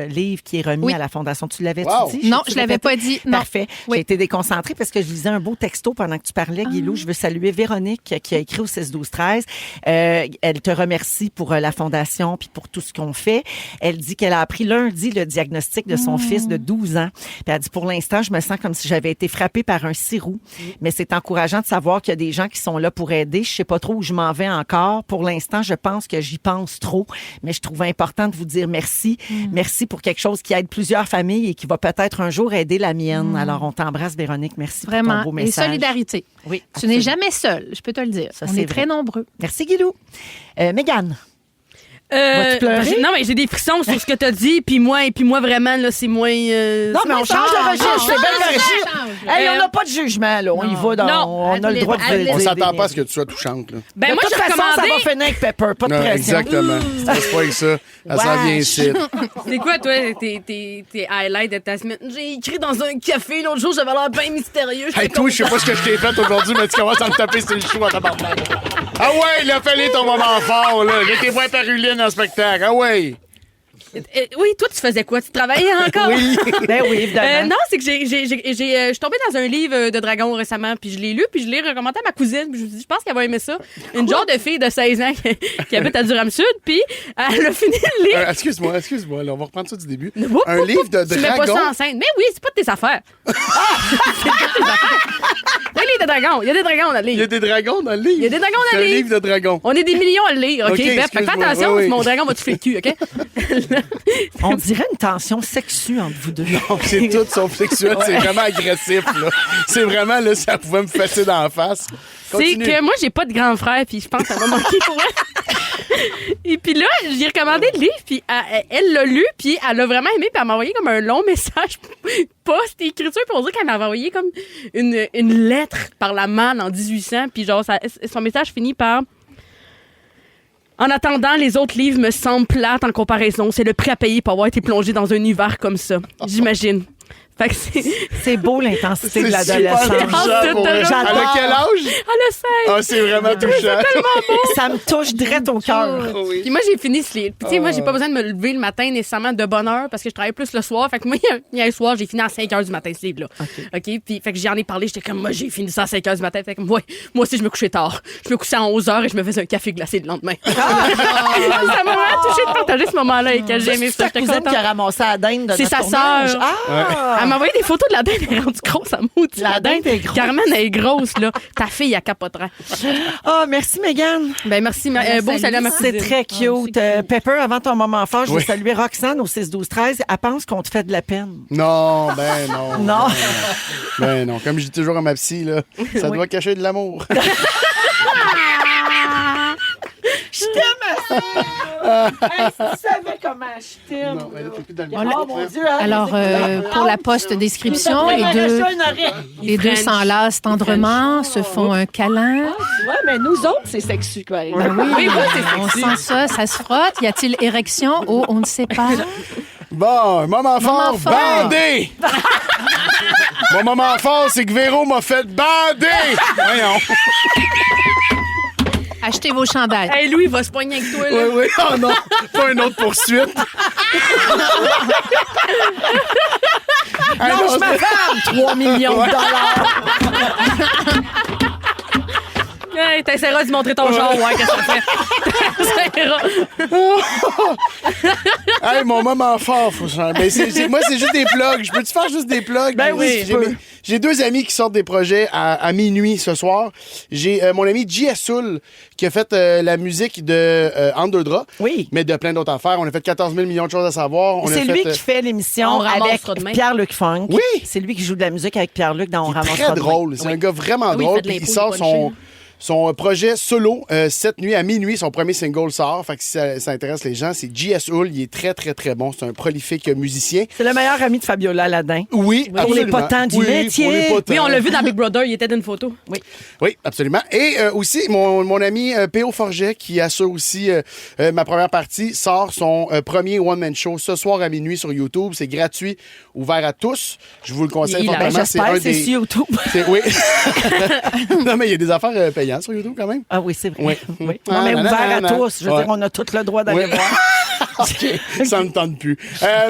livre qui est remis Oui. à la Fondation. Tu l'avais-tu Wow. dit? Non, J'ai-tu je l'avais répété? pas dit. Non. Parfait. Oui. J'ai été déconcentrée parce que je lisais un beau texto pendant que tu parlais, Guilou. Je veux saluer Véronique qui a écrit au 6-12-13. Elle te remercie pour la Fondation puis pour tout ce qu'on fait. Elle dit qu'elle a appris lundi le diagnostic de son fils de 12 ans. Puis elle dit, pour l'instant, je me sens comme si j'avais été frappée par un 6 roues. Mais c'est encourageant de savoir qu'il y a des gens qui sont là pour aider. Je sais pas trop où je m'en vais encore. Pour l'instant, je pense que j'y pense trop. Mais je trouvais important de vous dire merci. Merci pour quelque chose qui aide plusieurs familles et qui va peut-être un jour aider la mienne. Alors, on t'embrasse, Véronique. Merci pour ton Vraiment. beau Et message. solidarité. Oui, Tu n'es absolument. jamais seul, je peux te le dire. Ça, On c'est est très vrai. nombreux. Merci, Guilou. Mégane. Vas-tu pleurer? Non, mais j'ai des frissons sur ce que t'as dit, puis moi vraiment, là, c'est moins... Non, mais on change de registre. C'est bien le registre. Hey, on n'a pas de jugement, là. On y va dans... Non. On a le droit de dire. On des- s'attend des- pas à ce que tu sois touchante, là. Ben, de moi, toute j'ai façon, ça recommandé... va finir avec Pepper. Pas de Non, pression. exactement. C'est pas avec ça. Elle s'en vient ici. C'est quoi, toi, tes highlights de ta semaine? J'ai écrit dans un café l'autre jour, j'avais l'air bien mystérieux. Hey, toi, je sais pas ce que je t'ai fait aujourd'hui, mais tu commences à me taper sur le chou en tabarnak. Ah ouais, il a fallu ton moment fort, là. J'ai été voir Paruline en spectacle. Ah ouais. Oui, toi, tu faisais quoi? Tu travaillais encore? Oui. Ben oui, évidemment. Non, c'est que je suis tombée dans un livre de dragon récemment, puis je l'ai lu, puis je l'ai recommandé à ma cousine, puis je me suis dit, je pense qu'elle va aimer ça. Une genre de fille de 16 ans qui habite à Durham-Sud, puis elle a fini le livre. Excuse-moi, là, on va reprendre ça du début. Whoop, Un whoop, livre whoop. de Tu mets pas dragon. ça enceinte. Mais oui, c'est pas de tes affaires. C'est pas de tes affaires. Un livre de dragon. Il y a des dragons dans le Il y livre. a des dragons dans le livre. Il y a des dragons dans C'est le un livre. livre de dragons. On est des millions à le lire, OK? OK, Beth, fais excuse-moi. attention, Oui, oui. mon dragon va te faire le cul, OK? On dirait une tension sexue entre vous deux. Non, c'est tout sauf sexuel. C'est vraiment agressif, là. C'est vraiment, là, ça pouvait me fesser dans la face. C'est Continue. que moi, j'ai pas de grand frère, puis je pense que ça va manquer pour elle. Et puis là, j'ai recommandé le livre, puis elle l'a lu, puis elle l'a vraiment aimé, puis elle m'a envoyé comme un long message post-écriture pour dire qu'elle m'avait envoyé comme une lettre par la malle en 1800, puis genre, son message finit par... En attendant, les autres livres me semblent plates en comparaison. C'est le prix à payer pour avoir été plongé dans un univers comme ça. J'imagine. Fait que c'est... C'est beau l'intensité de C'est super l'adolescence. touchant pour elle. J'adore. Elle a quel âge? Elle a 16. Ah, c'est vraiment touchant. Ça me touche direct au cœur. Puis moi, j'ai fini ce livre. Puis, tu sais, moi, j'ai pas besoin de me lever le matin nécessairement de bonne heure parce que je travaille plus le soir. Fait que moi, hier soir, j'ai fini à 5 h du matin, ce livre-là. OK? Puis, fait que j'en ai parlé. J'étais comme, moi, j'ai fini ça à 5 h du matin. Fait que moi aussi, je me couchais tard. Je me couchais à 11 h et je me faisais un café glacé le lendemain. Ça m'a vraiment touché de partager ce moment-là avec elle. J'ai aimé ça. C'est ta J'étais cousine contente. qui a ramassé la dinde de C'est notre sa tournage. sœur. Ah! Elle m'a envoyé des photos de la dinde, elle est rendue grosse à maudit. La dinde est grosse. Carmen, elle est grosse, là. Ta fille, elle capotera. Ah, merci, Mégane. Ben, merci. Beau salut à ma C'est cousine. très cute. Pepper, avant ton moment fort, je veux Oui. saluer Roxane au 6-12-13. Elle pense qu'on te fait de la peine. Non, ben non. Non. Ben non. Comme je dis toujours à ma psy, là, ça doit cacher de l'amour. Je t'aime assez. Hey, si tu savais comment je t'aime. Non, ben là, t'es plus dans le Oh mon Dieu. hein, Alors, pour la post-description, les deux s'enlacent tendrement, se font un câlin. Ouais, mais nous autres, c'est sexu, quoi. Oui, On sent ça, ça se frotte. Y a-t-il érection? Oh, on ne sait pas. Bon, moment fort, fort. bandé! Mon moment fort, c'est que Véro m'a fait bander! Voyons. Achetez vos chandails. Hey, Louis, il va se poigner avec toi, là. Oui, oui. Oh non, pas une autre poursuite. Lâche ma femme! 3 millions de dollars. Hey, t'essaieras de montrer ton genre, ouais, qu'est-ce que ça fait? Hey, mon moment fort, faut changer. Ben, moi, c'est juste des plugs. Je peux-tu faire juste des plugs? Ben oui, tu peux. J'ai deux amis qui sortent des projets à minuit ce soir. J'ai mon ami J.S. Soul qui a fait la musique de Underdra. Oui. Mais de plein d'autres affaires. On a fait 14 000 millions de choses à savoir. On a C'est fait, lui qui fait l'émission On avec ramassera demain. Pierre-Luc Funk. Oui. C'est lui qui joue de la musique avec Pierre-Luc dans On Il est ramassera très demain. drôle. C'est Oui. un gars vraiment Oui, il drôle. fait de Puis il l'impro, sort il est punché. son projet solo cette nuit à minuit. Son premier single sort. Fait que si ça intéresse les gens, c'est J.S. Hull. Il est très, très, très bon. C'est un prolifique musicien. C'est le meilleur ami de Fabiola Ladin. Oui, Pour absolument. les potents du Oui, métier. pour les potents. Oui, on l'a vu dans Big Brother, il était d'une photo. Oui, absolument. Et aussi, mon ami P.O. Forget, qui assure aussi ma première partie, sort son premier one-man show ce soir à minuit sur YouTube. C'est gratuit, ouvert à tous. Je vous le conseille Il a- fortement. J'espère, c'est sur YouTube. Oui. Non, mais il y a des affaires payantes sur YouTube quand même. Ah oui, c'est vrai. Oui. Oui. Ah, Non, mais nanana, ouvert à nanana. tous. Je veux Ouais. dire, on a tout le droit d'aller Oui. voir. OK. Ça me tente plus.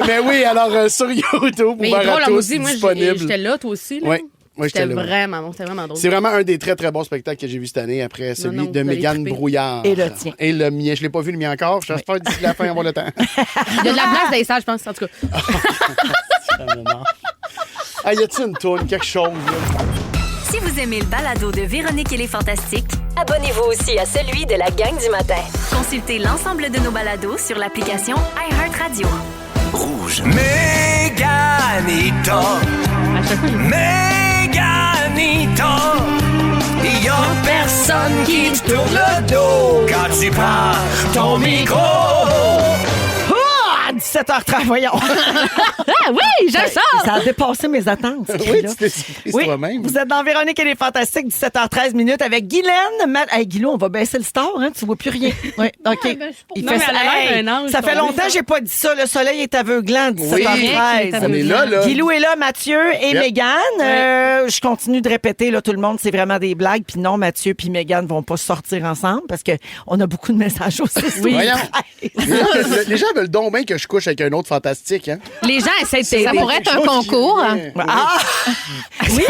Mais oui, alors sur YouTube, Mais ouvert drôle, à à tous, maudit, moi, disponible. j'étais là, toi aussi. Là. Oui. Moi, j'étais C'était là. vraiment bon, c'était vraiment drôle. C'est vraiment un des très, très bons spectacles que j'ai vu cette année après celui non, de vous allez Mégane triper. Brouillard. Et le tien. Et le mien. Je l'ai pas vu, le mien encore. J'espère d'ici la fin, avoir le temps. Il y a de la place dans les salles, je pense, en tout cas. Ah, y a-t-il une tourne, quelque chose, là? Si vous aimez le balado de Véronique et les Fantastiques, Abonnez-vous aussi à celui de la gang du matin. consultez l'ensemble de nos balados sur l'application iHeartRadio. Rouge. Méganito. Méganito. Y a personne qui te tourne le dos quand tu parles ton micro. Ah, 17h30, voyons. Ah oui, j'aime ça! Ça a dépassé mes attentes. ce Oui, cri-là. tu t'es surprise Oui, toi-même. vous êtes dans Véronique et les Fantastiques, 17h13 minutes avec Guylaine. Hey, Guilou, on va baisser le star, hein? Tu vois plus rien. Oui, OK. Il Non, mais elle a l'air d'un ange, ça fait ton longtemps que j'ai pas dit ça. Le soleil est aveuglant, 17h13. On est là, là. Guilou est là, Mathieu et Yep. Mégane. Je continue de répéter, là, tout le monde, c'est vraiment des blagues. Puis non, Mathieu puis Mégane vont pas sortir ensemble parce qu'on a beaucoup de messages aussi. Voyons. Les gens veulent donc bien que je couche avec un autre fantastique, hein? Les gens essaient de Ça t'aider. pourrait être un Chose qui concours. vient. Ah! Oui!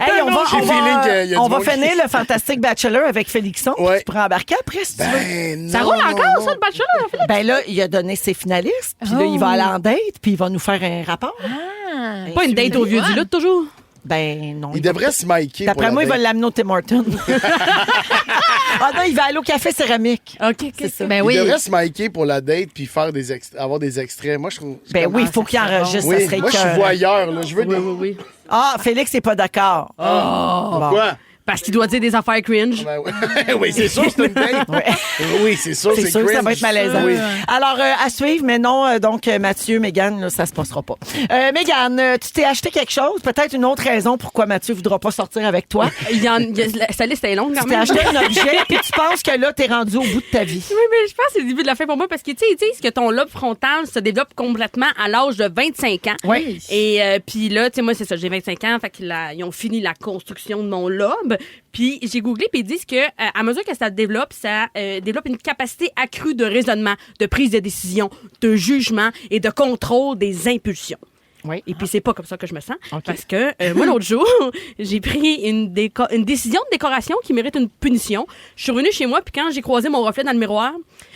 Hey, on va, J'ai on le va, feeling qu'il y a on du va monde qui- finir le Fantastic Bachelor avec Félixon. Ouais. Tu pourrais embarquer après si tu veux. Ben, Ça non, roule non, encore, non. ça, le bachelor? en fait? Ben là, il a donné ses finalistes, puis là, il va aller en date, puis il va nous faire un rapport. Pas une date au vieux du lutte, toujours? Ben non. Il devrait se micer. D'après moi, il va l'amener au Tim Hortons. Ah non, il va aller au café céramique. OK, C'est ça. Ben Il oui. devrait se micer pour la date puis faire avoir des extraits. Moi, je trouve. Ben oui, il faut qu'il enregistre, Oui, ça serait moi, je suis écœurant. voyeur. Là. Je veux Oui, des- oui, oui. Ah, Félix n'est pas d'accord. Bon. Pourquoi? Parce qu'il doit dire des affaires cringe. Ben oui, c'est sûr, c'est une date. Oui, c'est sûr, c'est sûr que ça cringe. va être malaisant. Oui. Alors, à suivre, mais non, donc, Mathieu, Mégane, là, ça se passera pas. Mégane, tu t'es acheté quelque chose? Peut-être une autre raison pourquoi Mathieu voudra pas sortir avec toi? Sa liste est longue quand Tu t'es même. acheté un objet, puis tu penses que là, t'es rendu au bout de ta vie. Oui, mais je pense que c'est le début de la fin pour moi parce que, tu sais, ils disent que ton lobe frontal se développe complètement à l'âge de 25 ans. Oui. Et puis là, tu sais, moi, c'est ça, j'ai 25 ans, fait qu'ils ont fini la construction de mon lobe. Puis j'ai googlé, puis ils disent que à mesure que ça développe une capacité accrue de raisonnement, de prise de décision, de jugement et de contrôle des impulsions. Oui. Et puis c'est pas comme ça que je me sens. OK. Parce que moi, l'autre jour, j'ai pris une décision de décoration qui mérite une punition. Je suis revenue chez moi, puis quand j'ai croisé mon reflet dans le miroir,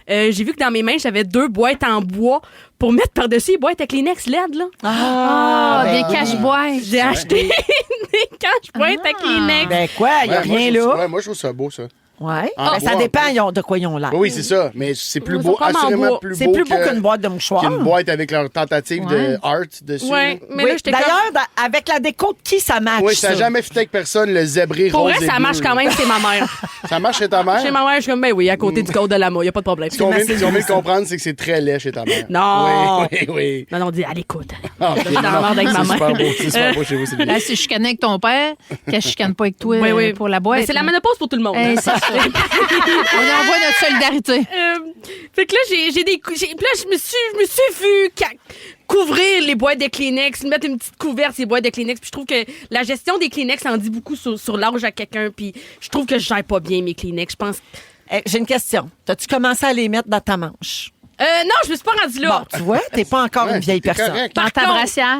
j'ai vu que dans mes mains, j'avais 2 boîtes en bois pour mettre par-dessus les boîtes à Kleenex LED, là. Des cache-boîtes. J'ai acheté des cache-boîtes à Kleenex. Ben quoi, il y a rien là. Ouais, moi, je trouve ça beau, ça. Ouais. Ah, Ben, ça bois, dépend de quoi ils ont l'air. Oui, c'est ça. Mais c'est plus Ils beau, sont comme en assurément bois. plus C'est beau plus beau qu'une boîte de mouchoirs. qu'une boîte avec leur tentative de art dessus. Ouais, là. mais Oui. là, j'étais comme... D'ailleurs, avec la déco de qui ça match? Oui, ça n'a jamais fité avec personne, le zébré Pour rose vrai, et ça bleu, marche là. quand même, c'est ma mère. Ça marche chez ta mère? Chez ma mère, je suis comme, ben oui, à côté du code de l'amour, il a pas de problème. Ce qu'on vient de comprendre, c'est que c'est très laid chez ta mère. Non. Oui. Non, on dit, elle écoute. Ah, ok, Je suis dans la non, merde avec ma c'est super mère. beau, c'est super beau chez vous, c'est bien. Là, si je chicanais avec ton père, qu'elle chicane pas avec toi Oui. pour la boîte. Mais c'est la ménopause pour tout le monde. Hey, hein. c'est ça. On envoie notre solidarité. Fait que là, j'ai des puis là, je me suis vu couvrir les boîtes de Kleenex, mettre une petite couverte ces boîtes de Kleenex. Puis je trouve que la gestion des Kleenex en dit beaucoup sur l'âge à quelqu'un. Puis je trouve que je gère pas bien mes Kleenex. Je pense. J'ai une question. T'as-tu commencé à les mettre dans ta manche? Non, je me suis pas rendue là. Bon, tu vois, t'es pas encore une vieille t'es personne. correct. Dans Par ta contre- brassière.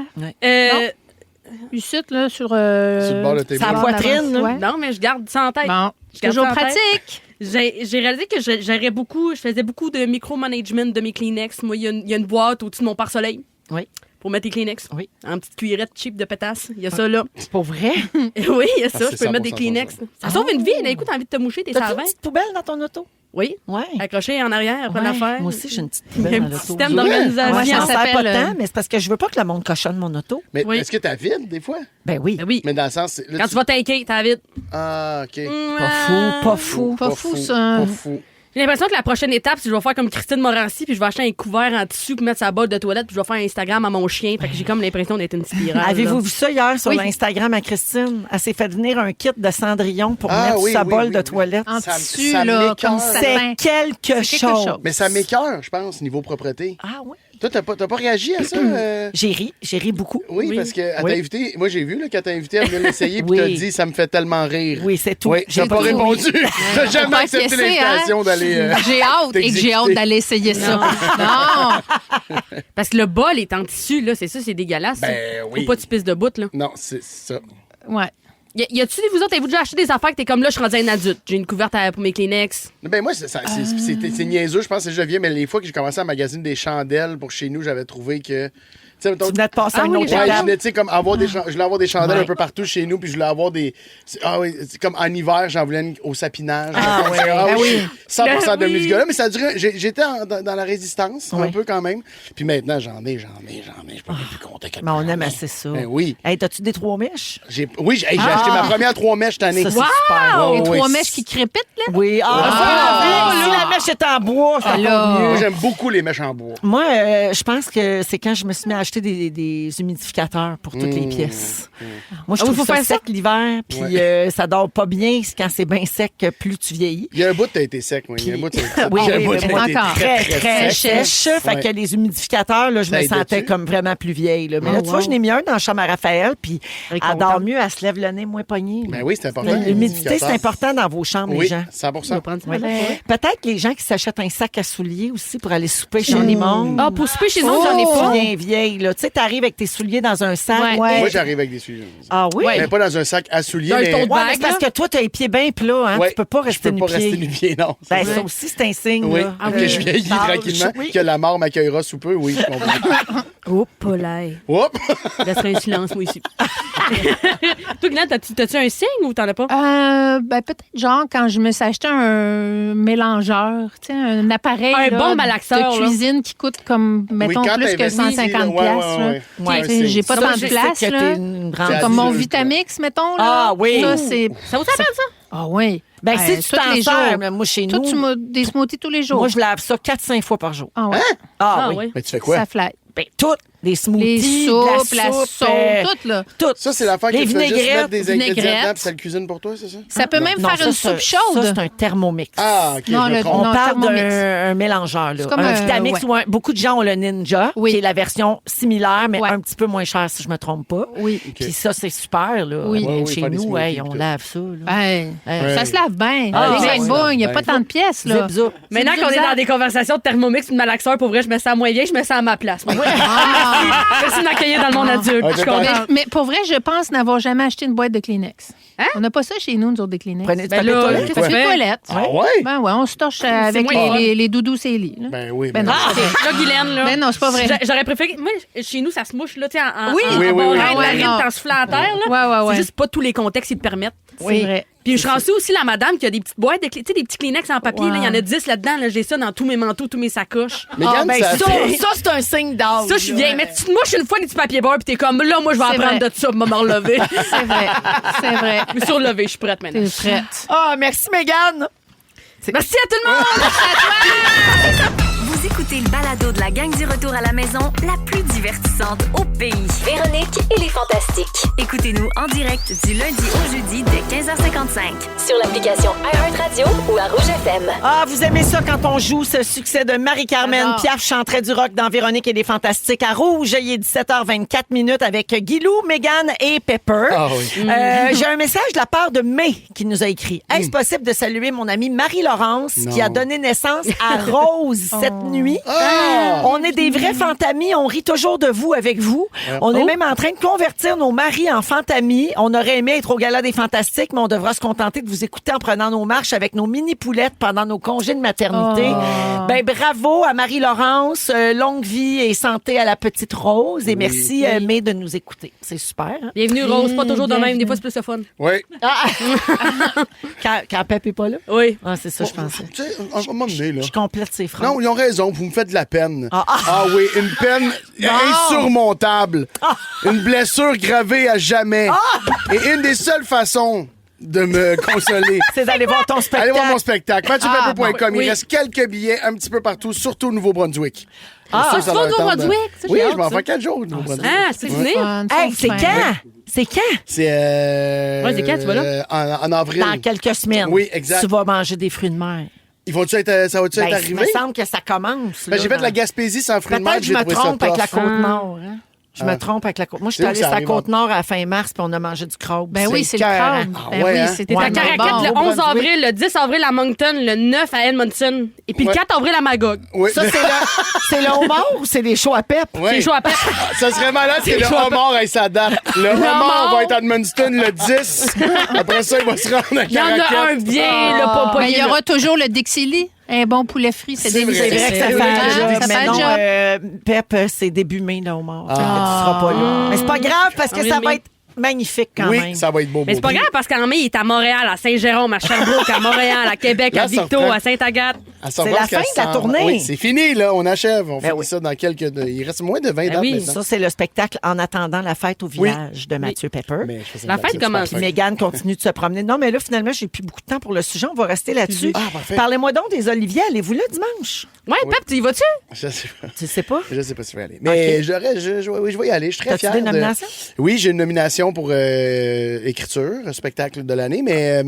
Ici, là, sur... Sur le bord de tes Ça bras. poitrine, là. Ouais. Non, mais je garde ça en tête. Bon, Je garde toujours ça en tête. pratique. J'ai réalisé que je faisais beaucoup de micromanagement de mes Kleenex. Moi, il y a une boîte au-dessus de mon pare-soleil. Oui. Pour mettre les Kleenex. Oui. En petite cuillerette cheap de pétasse. Il y a ça là. C'est pour vrai? Oui, il y a ça. Ah, Je c'est peux mettre des 100% Kleenex. ça. Ça sauve une vie. D'un coup, t'as envie de te moucher, t'es T'as-tu une servant. petite poubelle dans ton auto? Oui. Ouais. Accroché en arrière après Ouais. l'affaire. Moi aussi, j'ai une petite Il y a poubelle un dans petit l'auto. système Ouais, d'organisation. j'en ça sers pas s'appelle, tant, mais c'est parce que je veux pas que le monde cochonne mon auto. Mais Oui. est-ce que t'as vide, des fois? Ben oui. Ben oui. Mais dans le sens... là, Quand tu vas tanker, t'as vite. Ah, OK. Pas fou, pas fou. Pas fou, ça. Pas fou. J'ai l'impression que la prochaine étape, c'est que je vais faire comme Christine Morancy, puis je vais acheter un couvert en tissu pour mettre sa botte de toilette, puis je vais faire un Instagram à mon chien. Fait que j'ai comme l'impression d'être une spirale. Avez-vous vu ça hier sur Oui. l'Instagram à Christine? Elle s'est fait venir un kit de Cendrillon pour Ah, mettre oui, sa oui, bolle oui, de oui. toilette. En Ça- tissu, ça là, m'écoeure. comme C'est satin. quelque chose. Mais ça m'écoeure, je pense, niveau propreté. Ah oui? Toi, t'as pas réagi à ça? J'ai ri beaucoup. Oui, parce que Oui. t'a invité, moi j'ai vu là, qu'elle t'a invité à venir l'essayer, puis Oui. t'as dit ça me fait tellement rire. Oui, c'est tout. Oui, J'ai t'as pas tout. répondu. T'as jamais Pas accepté acquiescé, l'invitation hein? d'aller. J'ai hâte et que j'ai hâte d'aller essayer ça. Non. Parce que le bol est en tissu, là. C'est ça, c'est dégueulasse. ça. Ben oui. Faut pas que tu pisses de bout, là. Non, c'est ça. Ouais. Y a-tu, vous autres, avez-vous déjà acheté des affaires que t'es comme là, je suis rendu un adulte. J'ai une couverte pour mes Kleenex. Ben moi, c'est niaiseux, je pense que je viens, mais les fois que j'ai commencé à magasiner des chandelles pour chez nous, j'avais trouvé que. Tu sais, mettons, Tu venais de passer à une oui, autre les ouais, je étape. voulais, tu sais, comme avoir des, je voulais avoir des chandelles Ouais. un peu partout chez nous, puis je voulais avoir des. Ah oui, c'est comme en hiver, j'en voulais une au sapinage. Ah ouais, oui, oui. 100% Ben devenu oui. ce gars-là, mais ça a duré. J'étais dans la résistance, Ouais. un peu quand même. Puis maintenant, j'en ai. Je peux même plus compter. Mais on aime assez ça. Ben oui. Hey, t'as-tu des 3 mèches? J'ai acheté ma première 3 mèches cette année. Ça, c'est super. Ouais, Les ouais, 3 c'est- mèches qui crépitent, là. Oui. Si la mèche est en bois, ça là. va mieux. Moi, j'aime beaucoup les mèches en bois. Moi, je pense que c'est quand je me suis mis à acheter des humidificateurs pour toutes les pièces. Moi, je Ah oui, trouve faut ça faire ça? sec l'hiver, puis ça dort pas bien quand c'est bien sec, plus tu vieillis. Il y a un bout, t'as été sec, oui. Il y a un bout, t'as été Oui, il y a un oui, bout, oui, t'as oui. été Encore. Très sèche. sèche. Fait Ouais. que les humidificateurs, là, je Ça me aide-tu? sentais comme vraiment plus vieille. Là. Mais là, tu vois, je n'ai mis un dans la chambre à Raphaël, puis elle contente. dort mieux, elle se lève le nez moins pogné. Ben oui, c'est important. L'humidité, c'est important dans vos chambres, les Oui, gens. 100%. Oui. Peut-être les gens qui s'achètent un sac à souliers aussi pour aller souper chez les mondes. Ah, pour souper chez nous, j'en ai Tu pas. viens vieille, là. Tu sais, t'arrives avec tes souliers dans un sac. Ouais. Moi, j'arrive avec des souliers. Ah oui? Mais pas dans un sac à souliers, Dans un mais. tote Ouais, bag, mais c'est parce là. que toi, t'as les pieds bien plats, hein? Ouais, Tu peux pas rester je peux pas rester nu-pied. nu-pied, non. Ben, C'est ça vrai. aussi, c'est un signe, Oui, là. que je vieillis d'âge. tranquillement, Oui. que la mort m'accueillera sous peu, oui, je comprends. Oh, pas là. Hop! Laisserai un silence, moi, ici. Toi, Glenn, t'as-tu un signe ou t'en as pas? Peut-être genre quand je me suis acheté un mélangeur, tu sais, un appareil Un bon malaxeur, de cuisine qui coûte comme, mettons, quand plus que t'investis, 150 piastres. là. Ouais, Tu sais, j'ai pas tant de place. que là. t'es une grande- Comme mon adulte, Vitamix, mettons. Là. Ah oui. Ça, c'est... Ça vous s'appelle ça? Ah oui. Ben, si tu tous t'en les sers, jours. mais moi, chez Toi, nous, tu m'as des smoothies tous les jours. moi, je lave ça 4-5 fois par jour. Ah ouais. Ah oui. Mais tu fais quoi? Ça flatte. Ben, toutes. Les smoothies, Les de soupes, la soupe, sauce, tout, là. toutes. Ça, c'est l'affaire que Les tu fais juste vinaigrettes, mettre des ingrédients vinaigrettes. dedans puis ça le cuisine pour toi, c'est ça? Ça peut même Non, faire ça, une ça, soupe chaude. Ça, c'est un thermomix. Ah, OK. Non, je le- comprends. On non, parle Thermomix. d'un mélangeur. Là. C'est comme un un- Vitamix ouais. ou beaucoup de gens ont le Ninja, Oui. qui est la version similaire, mais Ouais. un petit peu moins chère, si je me trompe pas. Oui. Puis ça, c'est super. Là. Oui. Ouais, oui, Chez faire des nous, smoothies hey, on puis tout. lave ça. Là. Ben, ça se lave bien. Ah, Les ouais, bang, il n'y a ouais. pas tant de pièces, là. Zip, zip. Maintenant qu'on est dans des conversations de Thermomix ou de malaxeur, pour vrai, je me sens moins vieille, je me sens à ma place. moi. Ah. Merci de m'accueillir dans le monde adulte. Ah, Je suis t'es contente. Mais pour vrai, je pense n'avoir jamais acheté une boîte de Kleenex. On n'a pas ça chez nous, nous autres, des Kleenex. Prenez du Ben papier là, toilette. qu'est-ce que tu Papier fais? toilette. Ah ouais? Ben ouais, on se torche avec moins fun. les doudous et les lits. là. Ben oui. Ben non, Ah, c'est vrai. là, Guylaine, là. Ben non, c'est pas vrai. J'aurais préféré. Moi, chez nous, ça se mouche, là, tu sais, en Oui. en Oui, oui, oui. barrant de Ouais, la ride, non. en soufflant à terre, là. Ouais. C'est juste pas tous les contextes qui te permettent. C'est vrai. Puis je suis rendue aussi la madame qui a des petites boîtes, tu sais, des petits Kleenex en papier, Ouais. là, il y en a 10 là-dedans, là, j'ai ça dans tous mes manteaux, tous mes sacoches. Mais Ah, Yann, ben, ça ça, fait- ça, c'est un signe d'âge. Ça, je suis vieille. Mais tu te mouches une fois des petits papiers beurre, puis t'es comme, là, moi, je vais C'est apprendre vrai. de ça, pour me relever. C'est vrai. C'est vrai. Je suis surlevée, je suis prête maintenant. T'es prête. Ah, merci, Mégane. Merci à tout le monde! Vous écoutez le balado de la gang du retour à la maison, la plus divertissante au pays. Véronique et les Fantastiques. Écoutez-nous en direct du lundi au jeudi dès 15h55. Sur l'application iHeartRadio ou à Rouge FM. Ah, vous aimez ça quand on joue ce succès de Marie-Carmen J'adore. Piaf, chanterait du rock dans Véronique et les Fantastiques à Rouge. Il est 17h24 avec Guilou, Mégane et Pepper. Ah oui. J'ai un message de la part de May qui nous a écrit. Est-ce possible de saluer mon amie Marie-Laurence Non. qui a donné naissance à Rose cette nuit? On est des vrais fantamis. On rit toujours de vous avec vous. On est même en train de convertir nos maris en fantamis. On aurait aimé être au Gala des Fantastiques, mais on devra se contenter de vous écouter en prenant nos marches avec nos mini-poulettes pendant nos congés de maternité. Ben, bravo à Marie-Laurence. Longue vie et santé à la petite Rose. Et merci, May, de nous écouter. C'est super. Hein? Bienvenue, Rose. Pas toujours de même. Des fois, c'est plus le fun. Oui. Quand Pep est pas là? Oui. Ah, c'est ça, je pensais. Tu sais, à un moment donné, là. Je complète ses phrases. Non, ils ont raison, vous me faites de la peine. Ah. Oui, une peine insurmontable. Une blessure gravée à jamais. Et une des seules façons de me consoler. C'est d'aller voir ton spectacle. Allez voir mon spectacle. MathieuPepper.com. oui. Il reste quelques billets un petit peu partout, surtout au Nouveau-Brunswick. Ça, tu vas au leur tente. Nouveau-Brunswick? Ça, Oui, j'ai je hâte, m'en ça. fais 4 jours au Nouveau-Brunswick. Ah, c'est venir? Fun, Hey, fun, c'est fin. quand? C'est quand? C'est Ouais, c'est quand, tu vas là? En avril. Dans quelques semaines. Oui, exact. Tu vas manger des fruits de mer. Ça va-tu être Ben, il arrivé? me semble que ça commence. Ben, là, j'ai fait dans- la Gaspésie sans fruits de mer, Peut-être que j'ai je me trouvé ça trompe avec la tough. Côte-Nord. Hein? Je me trompe avec la Côte. Moi, je suis C'est où allée ça sur la arrive? Côte-Nord à la fin mars, puis on a mangé du crabe. Ben oui, c'est le écœurant. crabe. Ah Ben ouais, oui, hein? c'était Ouais, À mais Caracat, bon, le au 11 Brunswick. avril, le 10 avril à Moncton, le 9 à Edmonton, et puis Ouais. le 4 avril à Magog. Oui. Ça, c'est le homard ou c'est les shows à Pep? Ouais. C'est chaud à perdre. Ça serait malade que C'est le chaud. homard ait sa date. Le homard va être à Edmundston le 10. Après ça, il va se rendre à Il y en a un Caracat. bien, là, pas Mais il y aura toujours le Dixili. Un bon poulet frit, c'est C'est vrai. délicieux. C'est vrai que ça C'est fait vrai, un j'ai job, dit ça mais fait un non, job. Pep, c'est début mai, le homard. Fait que tu seras pas là. Mais c'est pas grave, parce que ça va être magnifique quand même. Oui, ça va être beau. Mais c'est pas grave parce qu'en mai, il est à Montréal, à Saint-Jérôme, à Sherbrooke, à Montréal, à Québec, Là, à ça Victo, reprend. à Sainte-Agathe. C'est la fin de la tournée. Oui, c'est fini, là. On achève. On Ben finit oui. ça dans quelques... Il reste moins de 20 dates oui, maintenant. Ça, c'est le spectacle en attendant la fête au village de Mathieu Pepper. Mais je faisais La une blague, fête c'est commence. Puis super Mégane continue de se promener. Non, mais là, finalement, j'ai plus beaucoup de temps pour le sujet. On va rester là-dessus. Ah, parfait. Parlez-moi donc des Oliviers. Allez-vous là dimanche? Ouais, Pep, tu y vas-tu? Je sais pas. Tu sais pas? Je sais pas si je vais aller. Mais je vais y aller. Je suis très T'as-tu fier. des nominations? Oui, j'ai une nomination pour écriture, spectacle de l'année. Mais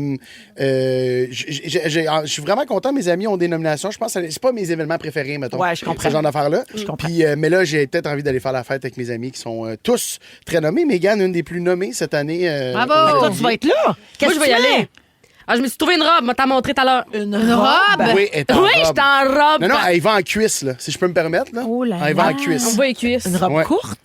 je suis vraiment content. Mes amis ont des nominations. Je pense que c'est pas mes événements préférés, mettons. Ouais, je comprends. Ce genre d'affaires-là. Je comprends. Puis, mais là, j'ai peut-être envie d'aller faire la fête avec mes amis qui sont tous très nommés. Mégane, une des plus nommées cette année. Bravo! aux Toi, Oliviers. tu vas être là. Moi, Qu'est-ce je que vais y tu fais? aller. Ah, je me suis trouvé une robe, t'as montré tout à l'heure. Une robe? Oui, elle est en Oui, robe. j'étais en robe. Non, elle va en cuisse, là. Si je peux me permettre, là. Oh là Elle va là. en cuisse. On voit les cuisses. Une robe Ouais. courte?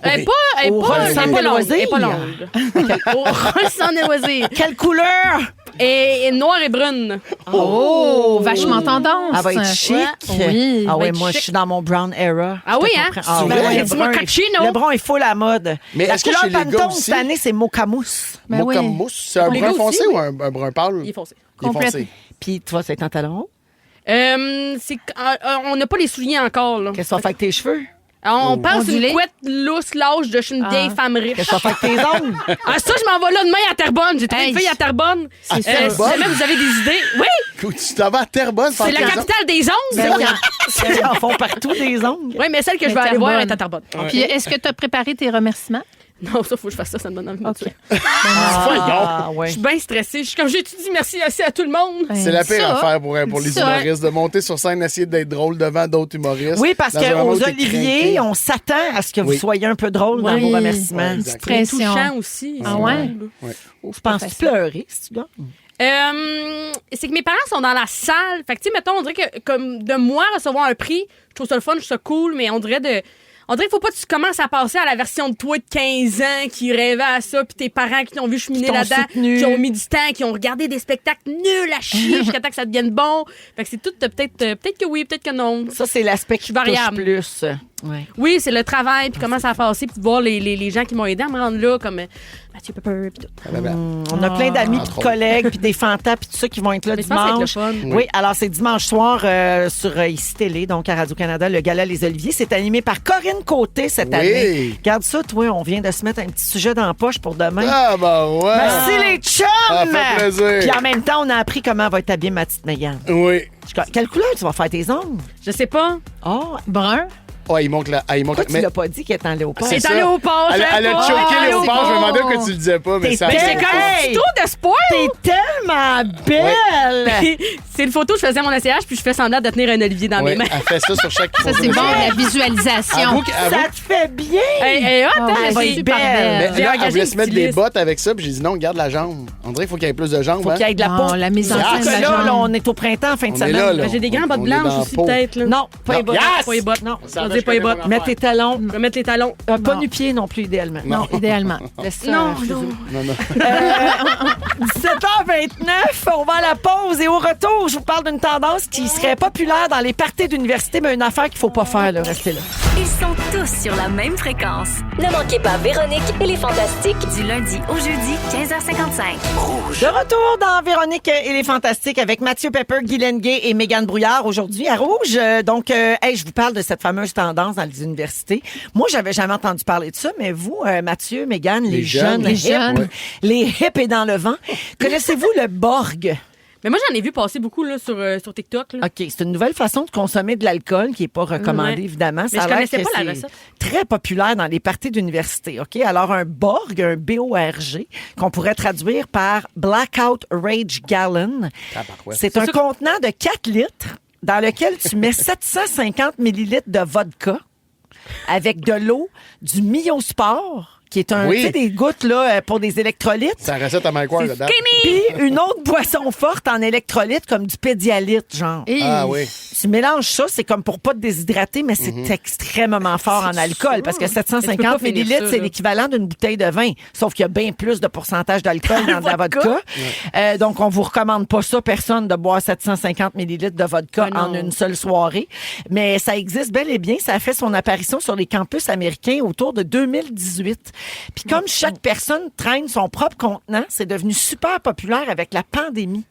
Elle est pas, elle est Au pas, rôle elle est sans pas longue. loisir. Elle est pas longue. Au rôle sans loisir. Quelle couleur? est noire et brune. Oh, vachement tendance. Elle va être chic. Oui. Ah va oui, être moi, chic. je suis dans mon brown era. Ah Je oui, te hein? comprends. Ah C'est oui, vrai? le Dis-moi brun est- cappuccino. Le brun est full à la mode. Mais La est-ce que couleur chez les gars Pantone aussi- cette année, c'est mocha mousse. Ben Mocha oui. mousse. C'est un Les brun gars foncé aussi, ou un brun pâle? Il est foncé. Il est Complète. foncé. Puis toi, c'est en talon haut. On n'a pas les souliers encore. Là. Qu'est-ce que tu vas faire avec tes cheveux? On pense Ondulé. une couette lousse, lâche de chez une vieille femme riche. Qu'est-ce que tu vas faire avec tes ongles? Ah, ça, je m'en vais là demain à Terrebonne. J'ai trouvé Hey. une fille à Terrebonne. À Si Terrebonne? jamais vous avez des idées. Oui, Tu t'en vas à Terrebonne? c'est la capitale des ongles. Ils en font partout des ongles. Oui, mais celle que je vais aller Terrebonne. voir est à Terrebonne. Puis est-ce que tu as préparé tes remerciements? Non, ça, faut que je fasse ça. Ça me donne envie de me tuer. Ah, Je ouais. suis bien stressée. Je suis comme, j'ai dit merci assez à tout le monde. C'est la pire Ça, affaire pour les ça. humoristes, de monter sur scène, essayer d'être drôle devant d'autres humoristes. Oui, parce Dans un moment où qu'aux t'es Olivier, craqué. on s'attend à ce que vous Oui. soyez un peu drôle dans Oui. vos remerciements. Ouais, exact. C'est Pression. touchant aussi. Ah ouais? Je pense que tu pleurais, si tu gagnes. C'est que mes parents sont dans la salle. Fait que, tu sais, mettons, on dirait que comme de moi recevoir un prix, je trouve ça le fun, je trouve ça cool, mais on dirait qu'il faut pas que tu commences à passer à la version de toi de 15 ans qui rêvait à ça, puis tes parents qui t'ont vu cheminer Qui t'ont là-dedans, soutenu. qui ont mis du temps, qui ont regardé des spectacles nuls à chier jusqu'à temps que ça devienne bon. Fait que c'est tout, peut-être que oui, peut-être que non. Ça, c'est l'aspect qui Je suis variable. touche plus. Ouais. Oui, c'est le travail, puis comment ça a passé, puis de voir les gens qui m'ont aidé à me rendre là, comme Mathieu Pepper, puis tout. On a plein d'amis, puis Entre de autres. collègues, puis des fantas, puis tout ça qui vont être là Mais je pense que ça va dimanche. être le fun. Oui, alors c'est dimanche soir sur ICI Télé, donc à Radio-Canada, le Gala Les Oliviers. C'est animé par Corinne Côté cette année. Regarde ça, toi, on vient de se mettre un petit sujet dans la poche pour demain. Ah, bah ouais. Merci les chums! Ça fait plaisir. Puis en même temps, on a appris comment va être habillée ma petite Mégane. Oui. Quelle couleur tu vas faire tes ongles? Je sais pas. Oh, Brun? Ouais, il manque la. pourquoi tu l'as pas dit qu'elle est en léopard? C'est C'est ça. un léopard, Elle je savais a pas. choqué Ah, léopard. c'est Je me bon. demandais pourquoi tu le disais pas, mais T'es ça. Mais c'est Hey! comme trop de spoil! T'es tellement belle! C'est une photo, je faisais mon essayage, puis je fais semblant de tenir un olivier dans Ouais, mes mains. elle fait ça sur chaque Ça, c'est bon, la visualisation. Avoue Ça te fait bien! Hey, hot, hein, elle va j'ai- être super belle. belle. Mais J'ai là, engagé elle voulait une se mettre des styliste. bottes avec ça, puis j'ai dit non, garde la jambe. On dirait qu'il faut qu'il y ait plus de jambes. Faut hein. qu'il y ait de la peau. Bon, la mise en C'est scène que de la là, jambe. on est au printemps, fin de On est semaine. là, là. Ben, j'ai des grandes bottes On est dans blanches la aussi, peau. peut-être. là. Non, pas les bottes. Yes! Pas les bottes. Non, Ça On va, dit je pas les connais bottes. pas mets tes talons. Je vais mettre les talons. Pas Non. nu-pied non plus, idéalement. Non, idéalement. Laisse ça, Non, Fusil. non. Non, non. 17h29, on va à la pause et au retour, je vous parle d'une tendance qui serait populaire dans les parties d'université, mais une affaire qu'il faut pas faire, là. Restez là. Ils sont tous sur la même fréquence. Ne manquez pas Véronique et les Fantastiques. Du lundi au jeudi, 15h55. De retour dans Véronique et les Fantastiques avec Mathieu Pepper, Guy Lenguet et Mégane Brouillard aujourd'hui à Rouge. Hey, je vous parle de cette fameuse tendance dans les universités. Moi, j'avais jamais entendu parler de ça, mais vous, Mathieu, Mégane, les jeunes, les jeunes. hip, les hip et dans le vent, connaissez-vous le Borg? Mais moi, j'en ai vu passer beaucoup là, sur TikTok. Là. OK, c'est une nouvelle façon de consommer de l'alcool qui n'est pas recommandée, Ouais. évidemment. Mais Ça a je l'air connaissais que pas la c'est recette. très populaire dans les parties d'université. OK? Alors, un Borg, un B-O-R-G, qu'on pourrait traduire par Blackout Rage Gallon. Tabarouette. C'est un contenant de 4 litres dans lequel tu mets 750 millilitres de vodka avec de l'eau, du Myosport, qui est un, Oui. tu sais, des gouttes là, pour des électrolytes. C'est la recette à Mike Ward dedans. Puis une autre boisson forte en électrolytes comme du Pédialyte, genre. Et Ah oui. Tu mélanges ça, c'est comme pour pas te déshydrater, mais c'est extrêmement fort en alcool parce que Mais tu peux 750 pas finir millilitres, ça, c'est là. l'équivalent d'une bouteille de vin. Sauf qu'il y a bien plus de pourcentage d'alcool dans de la vodka. Donc, on vous recommande pas ça, personne, de boire 750 millilitres de vodka Ah non. en une seule soirée. Mais ça existe bel et bien. Ça a fait son apparition sur les campus américains autour de 2018. Puis comme chaque personne traîne son propre contenant, c'est devenu super populaire avec la pandémie.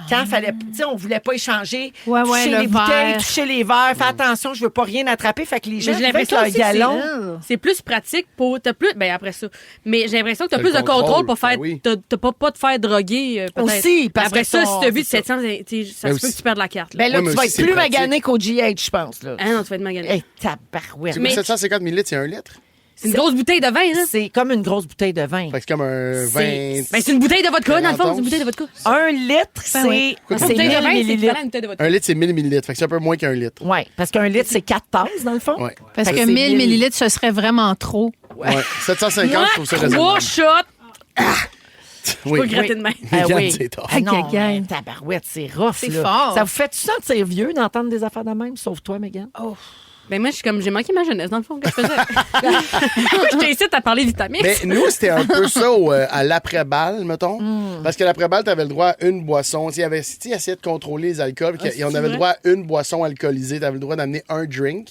Quand fallait, tu sais, on voulait pas échanger, Ouais, ouais, toucher le les bouteilles, verre. toucher les verres, fais attention, je veux pas rien attraper. Fait que les gens Mais j'ai faisaient l'impression leur aussi que galon. c'est plus pratique pour. T'as plus. Ben après ça. Mais j'ai l'impression que t'as T'as plus le de contrôle contrôle, pour faire. ben oui. T'as pas te faire droguer. Peut-être. Aussi, parce Après que ça, ça, si t'as vu de c'est 700, tu sais, ça Mais se peut aussi- que tu perdes la carte. Là. Ben là, Ouais, mais tu vas aussi, être c'est plus pratique. magané qu'au GH, je pense. Là. Ah non, tu vas être magané. Hey, tabarouette. C'est Mais- 750 millilitres, c'est 1 litre. C'est une grosse bouteille de vin, là. C'est comme une grosse bouteille de vin. Fait que c'est comme un 20. Ben, c'est une bouteille de vodka, dans le fond. 40 C'est une bouteille de vodka. 1 litre, c'est oui. Une c'est bouteille de 1000 vin, c'est millilitres. équivalent à une bouteille de vodka. 1 litre, c'est 1000 millilitres. Fait que c'est un peu moins qu'un litre. Oui, parce qu'un litre, c'est 4 tasses, dans le fond. Ouais. Parce Fait que c'est 1000 millilitres, ce serait vraiment trop. Ouais. 750, Moi, je trouve ça 3 raisonnable. shots. Oui. Pas gratter de main. Ah Regarde, oui. c'est tough. Ah non, Gaga. tabarouette, c'est rough. C'est là. fort. Ça vous fait-tu sentir vieux d'entendre des affaires de même, sauf toi, Mégane? Ben moi, je suis comme, j'ai manqué ma jeunesse, dans le fond, que je faisais. Je t'incite à parler Vitamix. Mais nous, c'était un peu ça à l'après-balle, mettons. Parce que l'après-balle, tu avais le droit à une boisson. Si tu essayais de contrôler les alcools, et on avait le droit à une boisson alcoolisée, tu avais le droit d'amener un drink.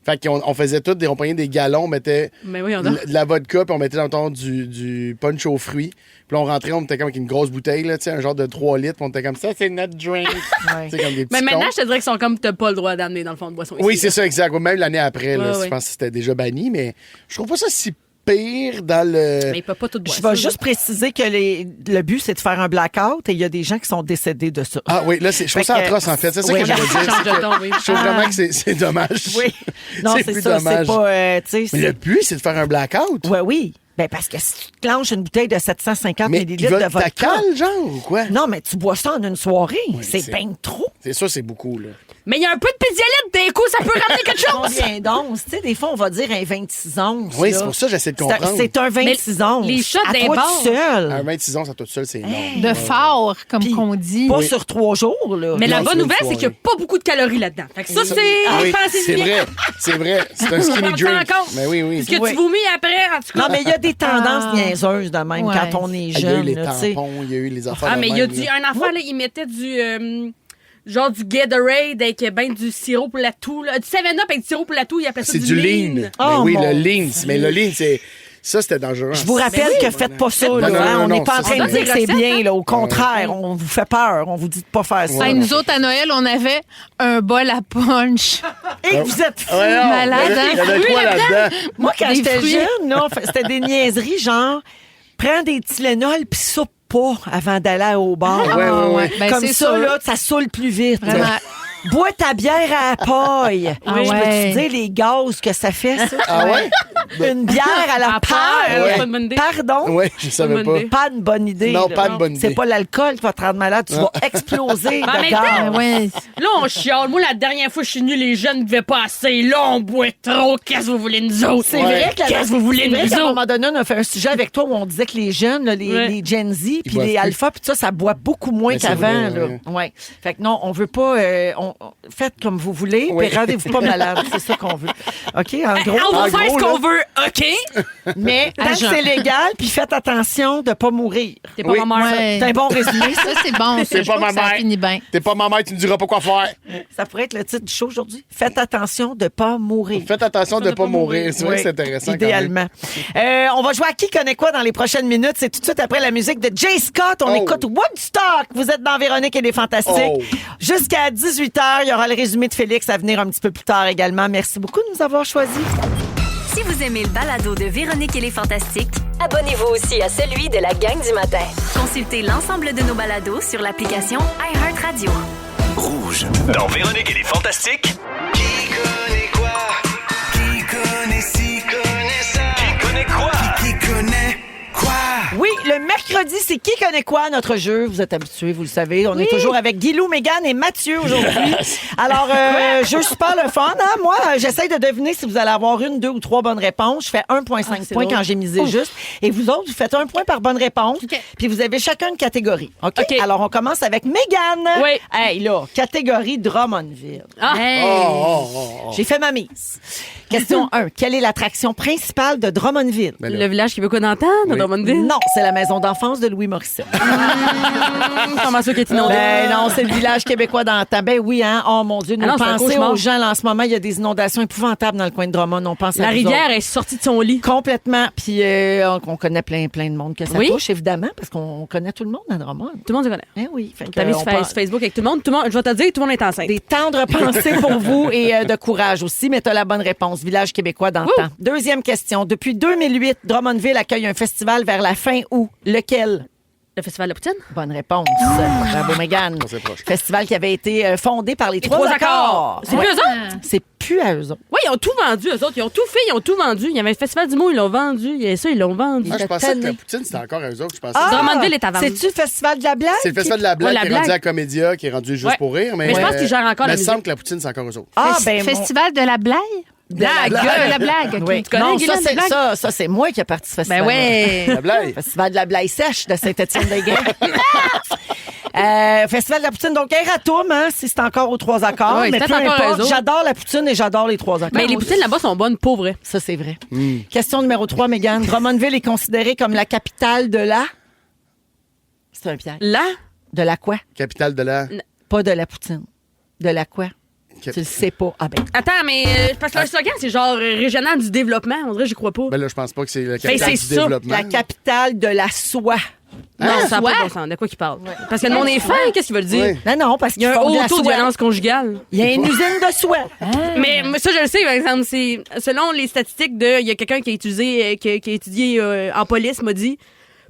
Fait qu'on faisait tout, on prenait des galons, on mettait de la vodka, puis on mettait dans le temps du punch aux fruits. Puis là, on rentrait, on était comme avec une grosse bouteille, là, un genre de 3 litres, puis on était comme ça, c'est notre drink. Comme des petits mais maintenant, cons. je te dirais qu'ils sont comme, t'as pas le droit d'amener dans le fond de boisson. Oui, ici, c'est ça, exact. Même l'année après, là, Ouais. je pense que c'était déjà banni, mais je trouve pas ça si pire dans le. Mais ils peuvent pas tout boire. Je vais juste préciser que le but, c'est de faire un blackout et il y a des gens qui sont décédés de ça. Ah oui, là, je trouve ça atroce, en fait. C'est ça oui, que j'allais dire. change de ton, oui. Je trouve vraiment que c'est dommage. Oui. Non, c'est plus ça. dommage. C'est pas. Tu sais, Mais le but, c'est de faire un blackout. oui. Ben parce que si tu te clenches une bouteille de 750 Mais millilitres ils veulent de ta vodka. cale, genre, ou quoi? Non, mais tu bois ça en une soirée. c'est c'est- bien trop. C'est ça, c'est beaucoup, là. Mais il y a un peu de pédialyte d'un coup, ça peut ramener quelque chose. Combien d'onces? Tu sais, des fois, on va dire un 26 onces. Oui, là. c'est pour ça que j'essaie de C'est comprendre. c'est un 26 onces. les shots à d'un toi bar. tout seul. Un 26 ans, ça tout seul, c'est énorme. De fort, comme Puis, qu'on dit. Pas sur 3 jours, là. Mais la Non, bonne c'est une nouvelle, c'est soirée. qu'il n'y a pas beaucoup de calories là-dedans. Fait que ça, c'est. Oui, pensez-y c'est bien. vrai. C'est vrai. C'est un skinny Prends ça en drink. compte. Mais oui, oui. Ce que Oui. tu vomis après, en tout cas. Non, mais il y a des tendances niaiseuses de même Ouais. quand on est Il y a eu jeune. les là, tu sais. tampons, il y a eu les affaires. Ah, de mais il y a même, du. là. Un enfant, là, il mettait du. Genre du Gatorade avec ben du sirop pour la toux. Là. Du 7-Up avec du sirop pour la toux, il appelait ça C'est du lean. Oh, Mais oui, mon le lean. Mais le lean, c'est. Ça, c'était dangereux. Je vous rappelle que faites pas ça. Là, non, hein. non, On n'est non, pas en c'est train de ça. dire que c'est bien. Là. Au contraire, on vous fait peur. On vous dit de pas faire ça. Hey, nous autres, à Noël, on avait un bol à punch. Et vous êtes fous. Ouais, non, Malade, il y avait- hein? Il y avait quoi là-dedans? Moi, quand Des j'étais fruits. jeune, là, c'était des niaiseries genre, prends des Tylenol puis soupe pas avant d'aller au bar. Ouais, ouais, ouais. Ben, Comme c'est ça, sûr. là, ça saoule plus vite. Vraiment. Bois ta bière à la paille. Ah Je ouais. peux te dire les gaz que ça fait, ça? Ah ouais? Une bière à la À paille, paille. c'est pas une bonne idée. Pardon? Ouais, je savais bonne pas. idée. Pas une bonne idée. Non, là. pas une bonne idée. C'est pas l'alcool qui va te rendre malade. Tu vas exploser En de même gaz. temps, Ouais. Là, on chiale. Moi, la dernière fois que je suis venue, les jeunes ne buvaient pas assez. Là, on boit trop. Qu'est-ce que vous voulez de nous autres? C'est vrai que Qu'est-ce que vous voulez c'est de vrai nous qu'à un autres? moment donné, on a fait un sujet avec toi où on disait que les jeunes, là, Ouais. les Gen Z, puis boivent les plus. Alpha, puis ça boit beaucoup moins Mais c'est qu'avant. vrai, là. ouais. Ouais. Fait que non, on veut pas. Faites comme vous voulez, Oui. puis rendez-vous pas malade. C'est ça qu'on veut. OK? En gros. On va en faire gros, ce qu'on là. veut, OK? Mais tant que Agent. c'est légal, puis faites attention de pas mourir. T'es pas Oui. ma mère. Ouais. C'est un bon résumé, ça. Ça, c'est bon. ça. C'est Je pas trouve ma que ça mère. finit bien. T'es pas ma mère, tu me diras pas quoi faire. Ça pourrait être le titre du show aujourd'hui. Faites attention de pas mourir. Faites attention de pas mourir. C'est vrai que c'est intéressant. quand même. Idéalement. On va jouer à Qui connaît quoi dans les prochaines minutes. C'est tout de suite après la musique de Jay Scott. On Oh. écoute Woodstock. Vous êtes dans Véronique et les Fantastiques. Oh. Jusqu'à 18h, il y aura le résumé de Félix à venir un petit peu plus tard également. Merci beaucoup de nous avoir choisis. Si vous aimez le balado de Véronique et les Fantastiques, Abonnez-vous aussi à celui de la gang du matin. consultez l'ensemble de nos balados sur l'application iHeartRadio. Rouge. Dans Véronique et les Fantastiques. Qui connaît quoi? Qui connaît ci, connaît ça? Qui connaît quoi? Qui connaît quoi? Oui, le mercredi, c'est Qui connaît quoi, notre jeu. Vous êtes habitués, vous le savez. On est toujours avec Guilou, Mégane et Mathieu aujourd'hui. Alors, jeu super le fun. Hein? Moi, j'essaie de deviner si vous allez avoir 1, 2 ou 3 bonnes réponses. Je fais 1,5 c'est points drôle. quand j'ai misé juste. Et vous autres, vous faites 1 point par bonne réponse. Puis vous avez chacun une catégorie. OK? OK. Alors, on commence avec Mégane. Oui. Hey, là, catégorie Drummondville. Ah. J'ai fait ma mise. Question 1. Quelle est l'attraction principale de Drummondville? Ben là. Le village québécois d'antan, dans Drummondville? Non, c'est la maison d'enfance de Louis Morissette. Comment ça qui est inondé? Ben non, c'est le village québécois d'antan. Ben oui, hein. Oh mon Dieu, nous non, c'est un pensez cauchemar. aux gens là, en ce moment, il y a des inondations épouvantables dans le coin de Drummond. On pense à La vous rivière autres. est sortie de son lit. Complètement. Puis on connaît plein de monde que ça Oui. touche, évidemment, parce qu'on connaît tout le monde à Drummond. Tout le monde se connaît. Eh oui. Fait que, T'as mis on sur parle- Facebook avec tout le monde. Je vais te dire, tout le monde est enceinte. Des tendres pensées pour vous et de courage aussi, mais tu as la bonne réponse. Village québécois d'antan. Deuxième question. Depuis 2008, Drummondville accueille un festival vers la fin août. Lequel? Le festival de la poutine? Bonne réponse. Bravo, Mégane. On s'approche. Festival qui avait été fondé par les Les trois trois accords. accords. C'est Ouais. plus eux autres? C'est plus à eux autres. Oui, ils ont tout vendu, eux autres. Ils ont tout fait, ils ont tout vendu. Il y avait le festival du mot, ils l'ont vendu. Il y avait ça, ils l'ont vendu. Ah, je pensais que la tanné. poutine, c'était encore à eux autres. Je pensais Drummondville est à vendre. C'est-tu le festival de la blague? C'est le festival de la blague Ouais, la qui est rendu blague. à Comédia, qui est rendu juste Ouais. pour rire. Mais Mais je pense qu'ils gèrent encore la il me musique. semble que la poutine, c'est encore eux autres. Ah, ben, Festival de la blague? blague. La blague, OK. Oui. Tu connais, Non, Guylaine, ça, c'est, la blague? ça, c'est moi qui ai parti ce festival. Ben ouais. La blague. Festival de la blague sèche de Saint-Étienne-des-Gains. Festival de la poutine, donc Eratum, hein, si c'est encore aux 3 accords. Ouais, mais c'est peu peut-être encore importe, eux autres. j'adore la poutine et j'adore les 3 accords. Mais les poutines là-bas sont bonnes, pour vrai. Ça, c'est vrai. Question numéro 3, Mégane. Drummondville est considérée comme la capitale de la... C'est un piège. Là, De la quoi? Capitale de la... Pas de la poutine. De la quoi? Cap- Tu le sais pas. Ah ben. attends, mais parce que leur slogan, c'est genre régional du développement. On dirait, j'y crois pas. Ben là, je pense pas que c'est la capitale c'est du ça, développement. La capitale de la soie. Non, ça n'a pas de bon sens. De quoi qu'ils parlent? Parce que le monde est fin, qu'est-ce qu'ils veulent dire? Oui. Non, parce Il qu'il y a un font de haut la taux de soie. violence conjugale. Il y a une usine de soie. Mais ça, je le sais, par exemple, c'est selon les statistiques il y a quelqu'un qui a utilisé, qui a étudié en police, m'a dit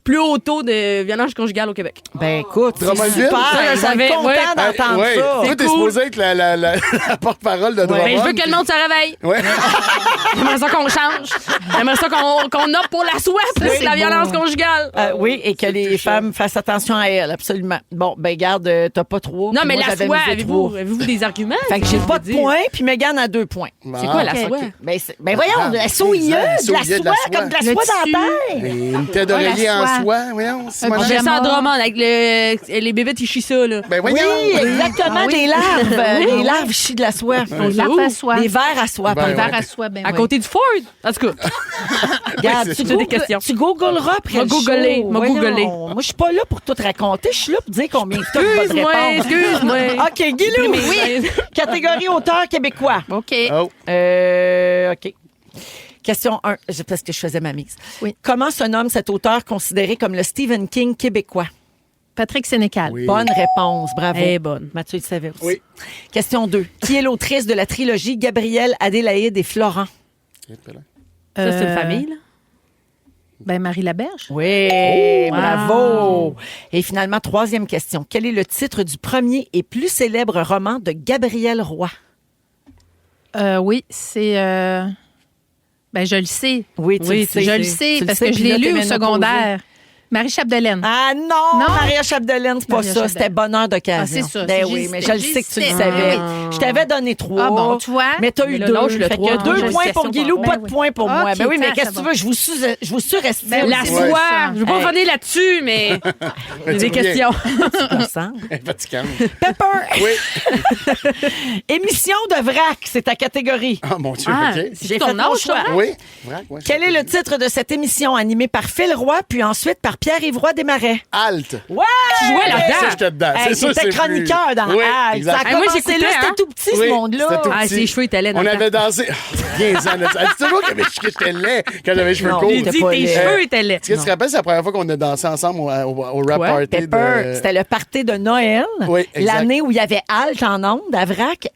plus haut taux de violence conjugale au Québec. Ben écoute, c'est Drummondville? super. Ça, je Je le savais. suis content Ouais. d'entendre Ouais. ça. Toi, t'es cool. supposé être la porte-parole de Drummond. Ben, je veux que le monde se réveille. Ouais. J'aimerais ça qu'on change. J'aimerais ça qu'on opte pour la soie plus c'est la beau. violence conjugale. Oui, et que les femmes fassent attention à elles, absolument. Bon, ben garde, t'as pas trop. Non, puis mais moi, la j'avais soie, misé avez-vous trois. des arguments? Fait que j'ai pas de dire. points, puis Mégane a 2 points. C'est quoi la OK. soie? Ben voyons, de la soie, de la soie, comme de la Le soie dans tissu. la terre. Et une tête d'oreiller la en soie. soie. Voyons, Simona. J'ai ça à Vraiment. Drummond avec les bébés qui chient ça, là. Ben Oui, voyons. exactement, Ah oui. des larves. Les larves chient de la soie. L'arbre à soie. Des vers à soie. Ben pardon. Le verre à soie, ben À oui. côté du Ford. En tout cas, Regarde, c'est tu ça. Des googles- questions. Tu googleras après M'a le googlé, show. m'a Voyons. googlé. Moi, je suis pas là pour tout raconter. Je suis là pour dire combien de temps de bonnes excuse-moi, réponses. excuse-moi. OK, Guilou. Oui. Catégorie auteur québécois. OK. Oh. OK. Question 1, parce que je faisais ma mise. Oui. Comment se nomme cet auteur considéré comme le Stephen King québécois? Patrick Sénécal. Oui. Bonne réponse, bravo. Elle est bonne. Mathieu le savait aussi. Oui. Question 2. Qui est l'autrice de la trilogie Gabrielle, Adélaïde et Florent? Ça, c'est une famille, là. Ben, Marie Laberge. Oui, bravo. Et finalement, 3e question. Quel est le titre du premier et plus célèbre roman de Gabrielle Roy? Oui, c'est... Ben, je le sais. Oui, tu le sais. Je le sais Tu le parce sais, que je puis là, l'ai t'es lu au ménopausée. secondaire. Marie Chapdelaine. Ah non, Non. Maria Chapdelaine, c'est pas Maria ça. Chapdelaine. C'était bonheur d'occasion. Ah, c'est ça. Ben C'est oui, juste- mais je le sais que tu le juste- savais. Ah Je t'avais donné 3. Ah bon, tu vois? Mais t'as eu Mais là, 2. lâche le Fait qu'il y a 3. 2 J'ai points une pour question Guilou, pour pas moi. de points pour Ok, moi. Ben oui, mais ça qu'est-ce que va. tu veux? Je vous surestime. Ben oui, La c'est soie. ça. Je veux pas Hey. revenir là-dessus, mais j'ai des questions. Fatigante. Pepper, Oui. émission de vrac, c'est ta catégorie. Ah, mon Dieu, Ah, OK. c'est J'ai ton fait mon âge, choix. ça? Oui. Vrac, ouais. Quel est le titre de cette émission animée par Phil Roy, puis ensuite par Pierre-Yves Roy Desmarais? Halte. Ouais! Tu jouais là-dedans. Ça, j'étais dedans. Hey, C'est sûr, c'était c'est chroniqueur plus- dans Oui, Halte. exact. Ça a Hey, moi, commencé j'écoutais, là, c'était hein? tout petit, Oui, ce monde-là. c'était tout Ah, petit. ses cheveux étaient laids dans On le avait temps. dansé. Bien, ça. Elle dit toujours que j'étais laid quand j'avais les cheveux Non, courts. J'ai t'es dit pas tes laid. cheveux étaient laids. Est-ce que tu te rappelles, c'est la première fois qu'on a dansé ensemble au rap Quoi? party Pepper, de... c'était le party de Noël. Oui, exact. L'année où il y avait Halte en ondes à Vrac.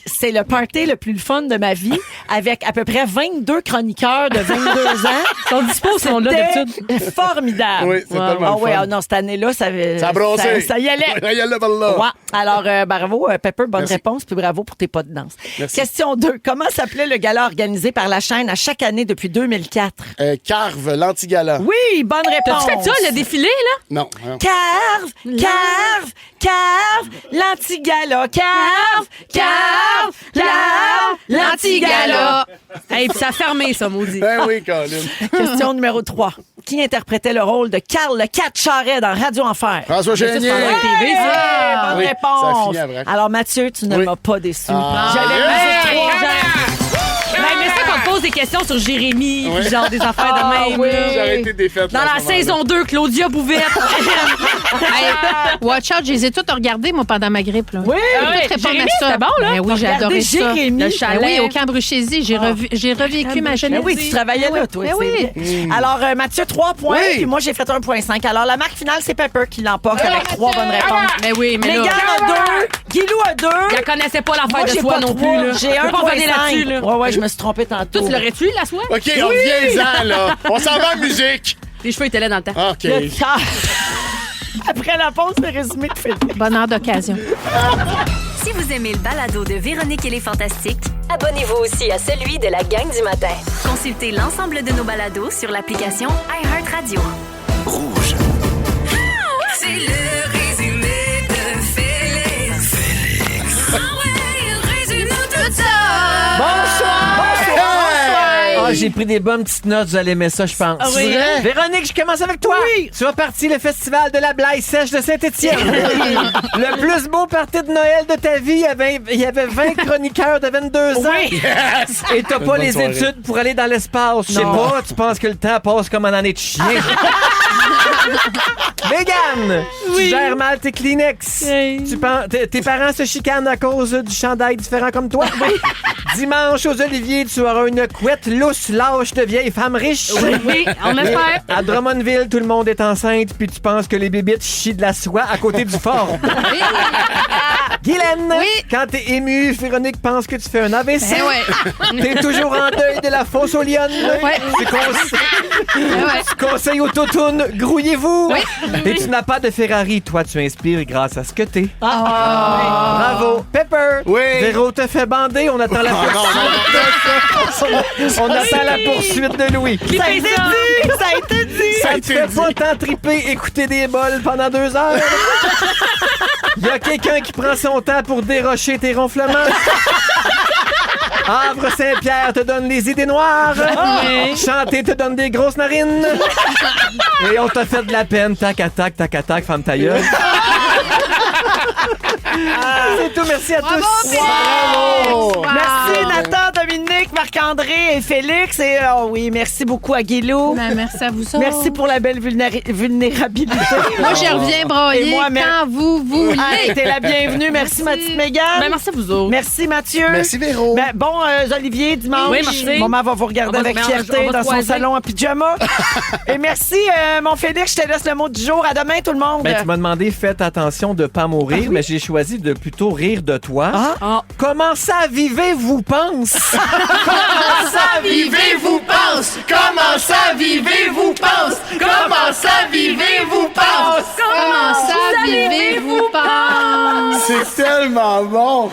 C'est le party le plus fun de ma vie, avec à peu près 22 chroniqueurs de 22 ans. Ils sont dispo, ce monde-là, d'habitude. C'était formidable. Oui, c'est tellement Ah le ouais, fun. ah non, cette année-là, ça Ça a brossé. ça y allait. Ça y allait par là. Ouais. Alors, bravo, Pepper, bonne Merci. réponse, puis bravo pour tes pas de danse. Merci. Question 2. Comment s'appelait le gala organisé par la chaîne à chaque année depuis 2004? Carve, l'antigala. Oui, bonne réponse. T'as-tu fait ça, le défilé, là? Non. non. Carve, l'antigala, carve, l'antigala. Hey, puis ça a fermé, ça, maudit. Ben oui, Colin. Question numéro 3. Qui interprétait le rôle de Carl le Cat Charret dans Radio Enfer? François Chénier. TV, ça. Hey, bonne Oui, ça a réponse. fini à Vrac. Alors, Mathieu, tu ne Oui. m'as pas déçu. Ah. J'avais Hey, misé 3. Mais ça qu'on te pose des questions sur Jérémy, Ouais. puis genre des affaires Ah, de même. oui. là. J'aurais été défaite. Dans là, à la ce moment-là. saison 2, Claudia Bouvette. Hey, watch out, je les ai toutes regardées, moi, pendant ma grippe. Là. Oui. Ah ouais, Toutes répondre Jérémy, à ça. c'était bon, là? Ben oui, j'ai Regardez adoré ça. Jérémy. Le chalet. Ben oui, au camp Bruchésie, j'ai revécu ma jeunesse. Ben oui, tu travaillais là, toi. Ben c'est oui. vrai. Alors, Mathieu, 3 points, Oui. puis moi, j'ai fait 1,5. Alors, la marque finale, c'est Pepper qui l'emporte avec 3 bonnes réponses. Mais oui, mais Mégane là, a 2, Guilou a 2. je connaissais pas Moi, l'affaire de j'ai soi pas non 3. plus. Là. J'ai Faut pas revenir là-dessus. 1,5. Là. Ouais, je me suis trompée tantôt. Toi, tu l'aurais-tu, la soie? OK, reviens-en, là. On s'en va en musique. Tes cheveux étaient là dans le temps. OK. Le temps. Après la pause, le résumé de Philippe. Bonheur d'occasion. Si vous aimez le balado de Véronique et les Fantastiques, Abonnez-vous aussi à celui de la gang du matin. consultez l'ensemble de nos balados sur l'application iHeartRadio. Rouge. C'est le résumé de Félix. Ah ouais, il résume tout ça. Bonsoir! Hey! Ah, j'ai pris des bonnes petites notes. Vous allez aimer ça, je pense. Ah oui, hein? Véronique, je commence avec toi. Oui. Tu as parti le festival de la blague sèche de Saint-Étienne. Le plus beau party de Noël de ta vie, il y avait 20 chroniqueurs de 22 ans. Oui. Et t'as pas les soirée. études pour aller dans l'espace. Je sais Non. pas, tu penses que le temps passe comme en année de chien. Mégane, tu gères mal tes Kleenex. Tu penses, tes parents se chicanent à cause du chandail différent comme toi. Dimanche aux Oliviers, tu auras une couette lousse lâche de vieille femme riche. Oui, on espère. À Drummondville, tout le monde est enceinte, puis tu penses que les bébites chient de la soie à côté du fort. Guylaine, quand t'es ému, Véronique pense que tu fais un AVC. T'es toujours en deuil de la fosse aux lionnes. Tu conseilles au toutoune, grouillez-vous. Et tu n'as pas de Ferrari. Toi, tu inspires grâce à ce que t'es. Bravo. Pepper. Oui. Véro te fait bander. On attend la poursuite. On attend la poursuite de Louis. Ça a été dit! Ça a été dit! Ça te fait pas tant triper écouter des bols pendant 2 heures? Il y a quelqu'un qui prend son temps pour dérocher tes ronflements? Havre Saint-Pierre te donne les idées noires. Chanter te donne des grosses narines. Et on t'a fait de la peine. Tac à tac, femme ta gueule. C'est tout, merci à tous. Bravo! Merci Nathan, Dominique, Marc-André et Félix. Et oui, merci beaucoup à Guilou. Ben, merci à vous ça. Merci pour la belle vulnérabilité. Moi, je reviens Et brailler moi, quand vous voulez. Hey, t'es la bienvenue. Merci, ma petite Mégane. Ben, merci à vous autres. Merci Mathieu. Merci, Véro. Ben, bon, Olivier, dimanche. Oui, merci. Maman va vous regarder On va- avec on va fierté dans son croiser. salon en pyjama. Et merci, mon Félix. Je te laisse le mot du jour. À demain, tout le monde. Ben, tu m'as demandé, faites attention de pas mourir, mais j'ai choisi de plutôt rire de toi. Ah. Comment ça, vivez-vous, pense? Comment ça, vivez-vous, pense? Comment ça, vivez-vous, pense? Comment ça, vivez-vous, pense? Comment ça, vivez-vous pas? C'est tellement bon!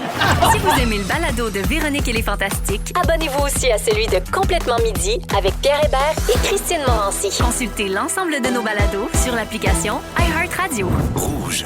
Si vous aimez le balado de Véronique et les Fantastiques, Abonnez-vous aussi à celui de Complètement Midi avec Pierre Hébert et Christine Morancy. consultez l'ensemble de nos balados sur l'application iHeartRadio. Rouge.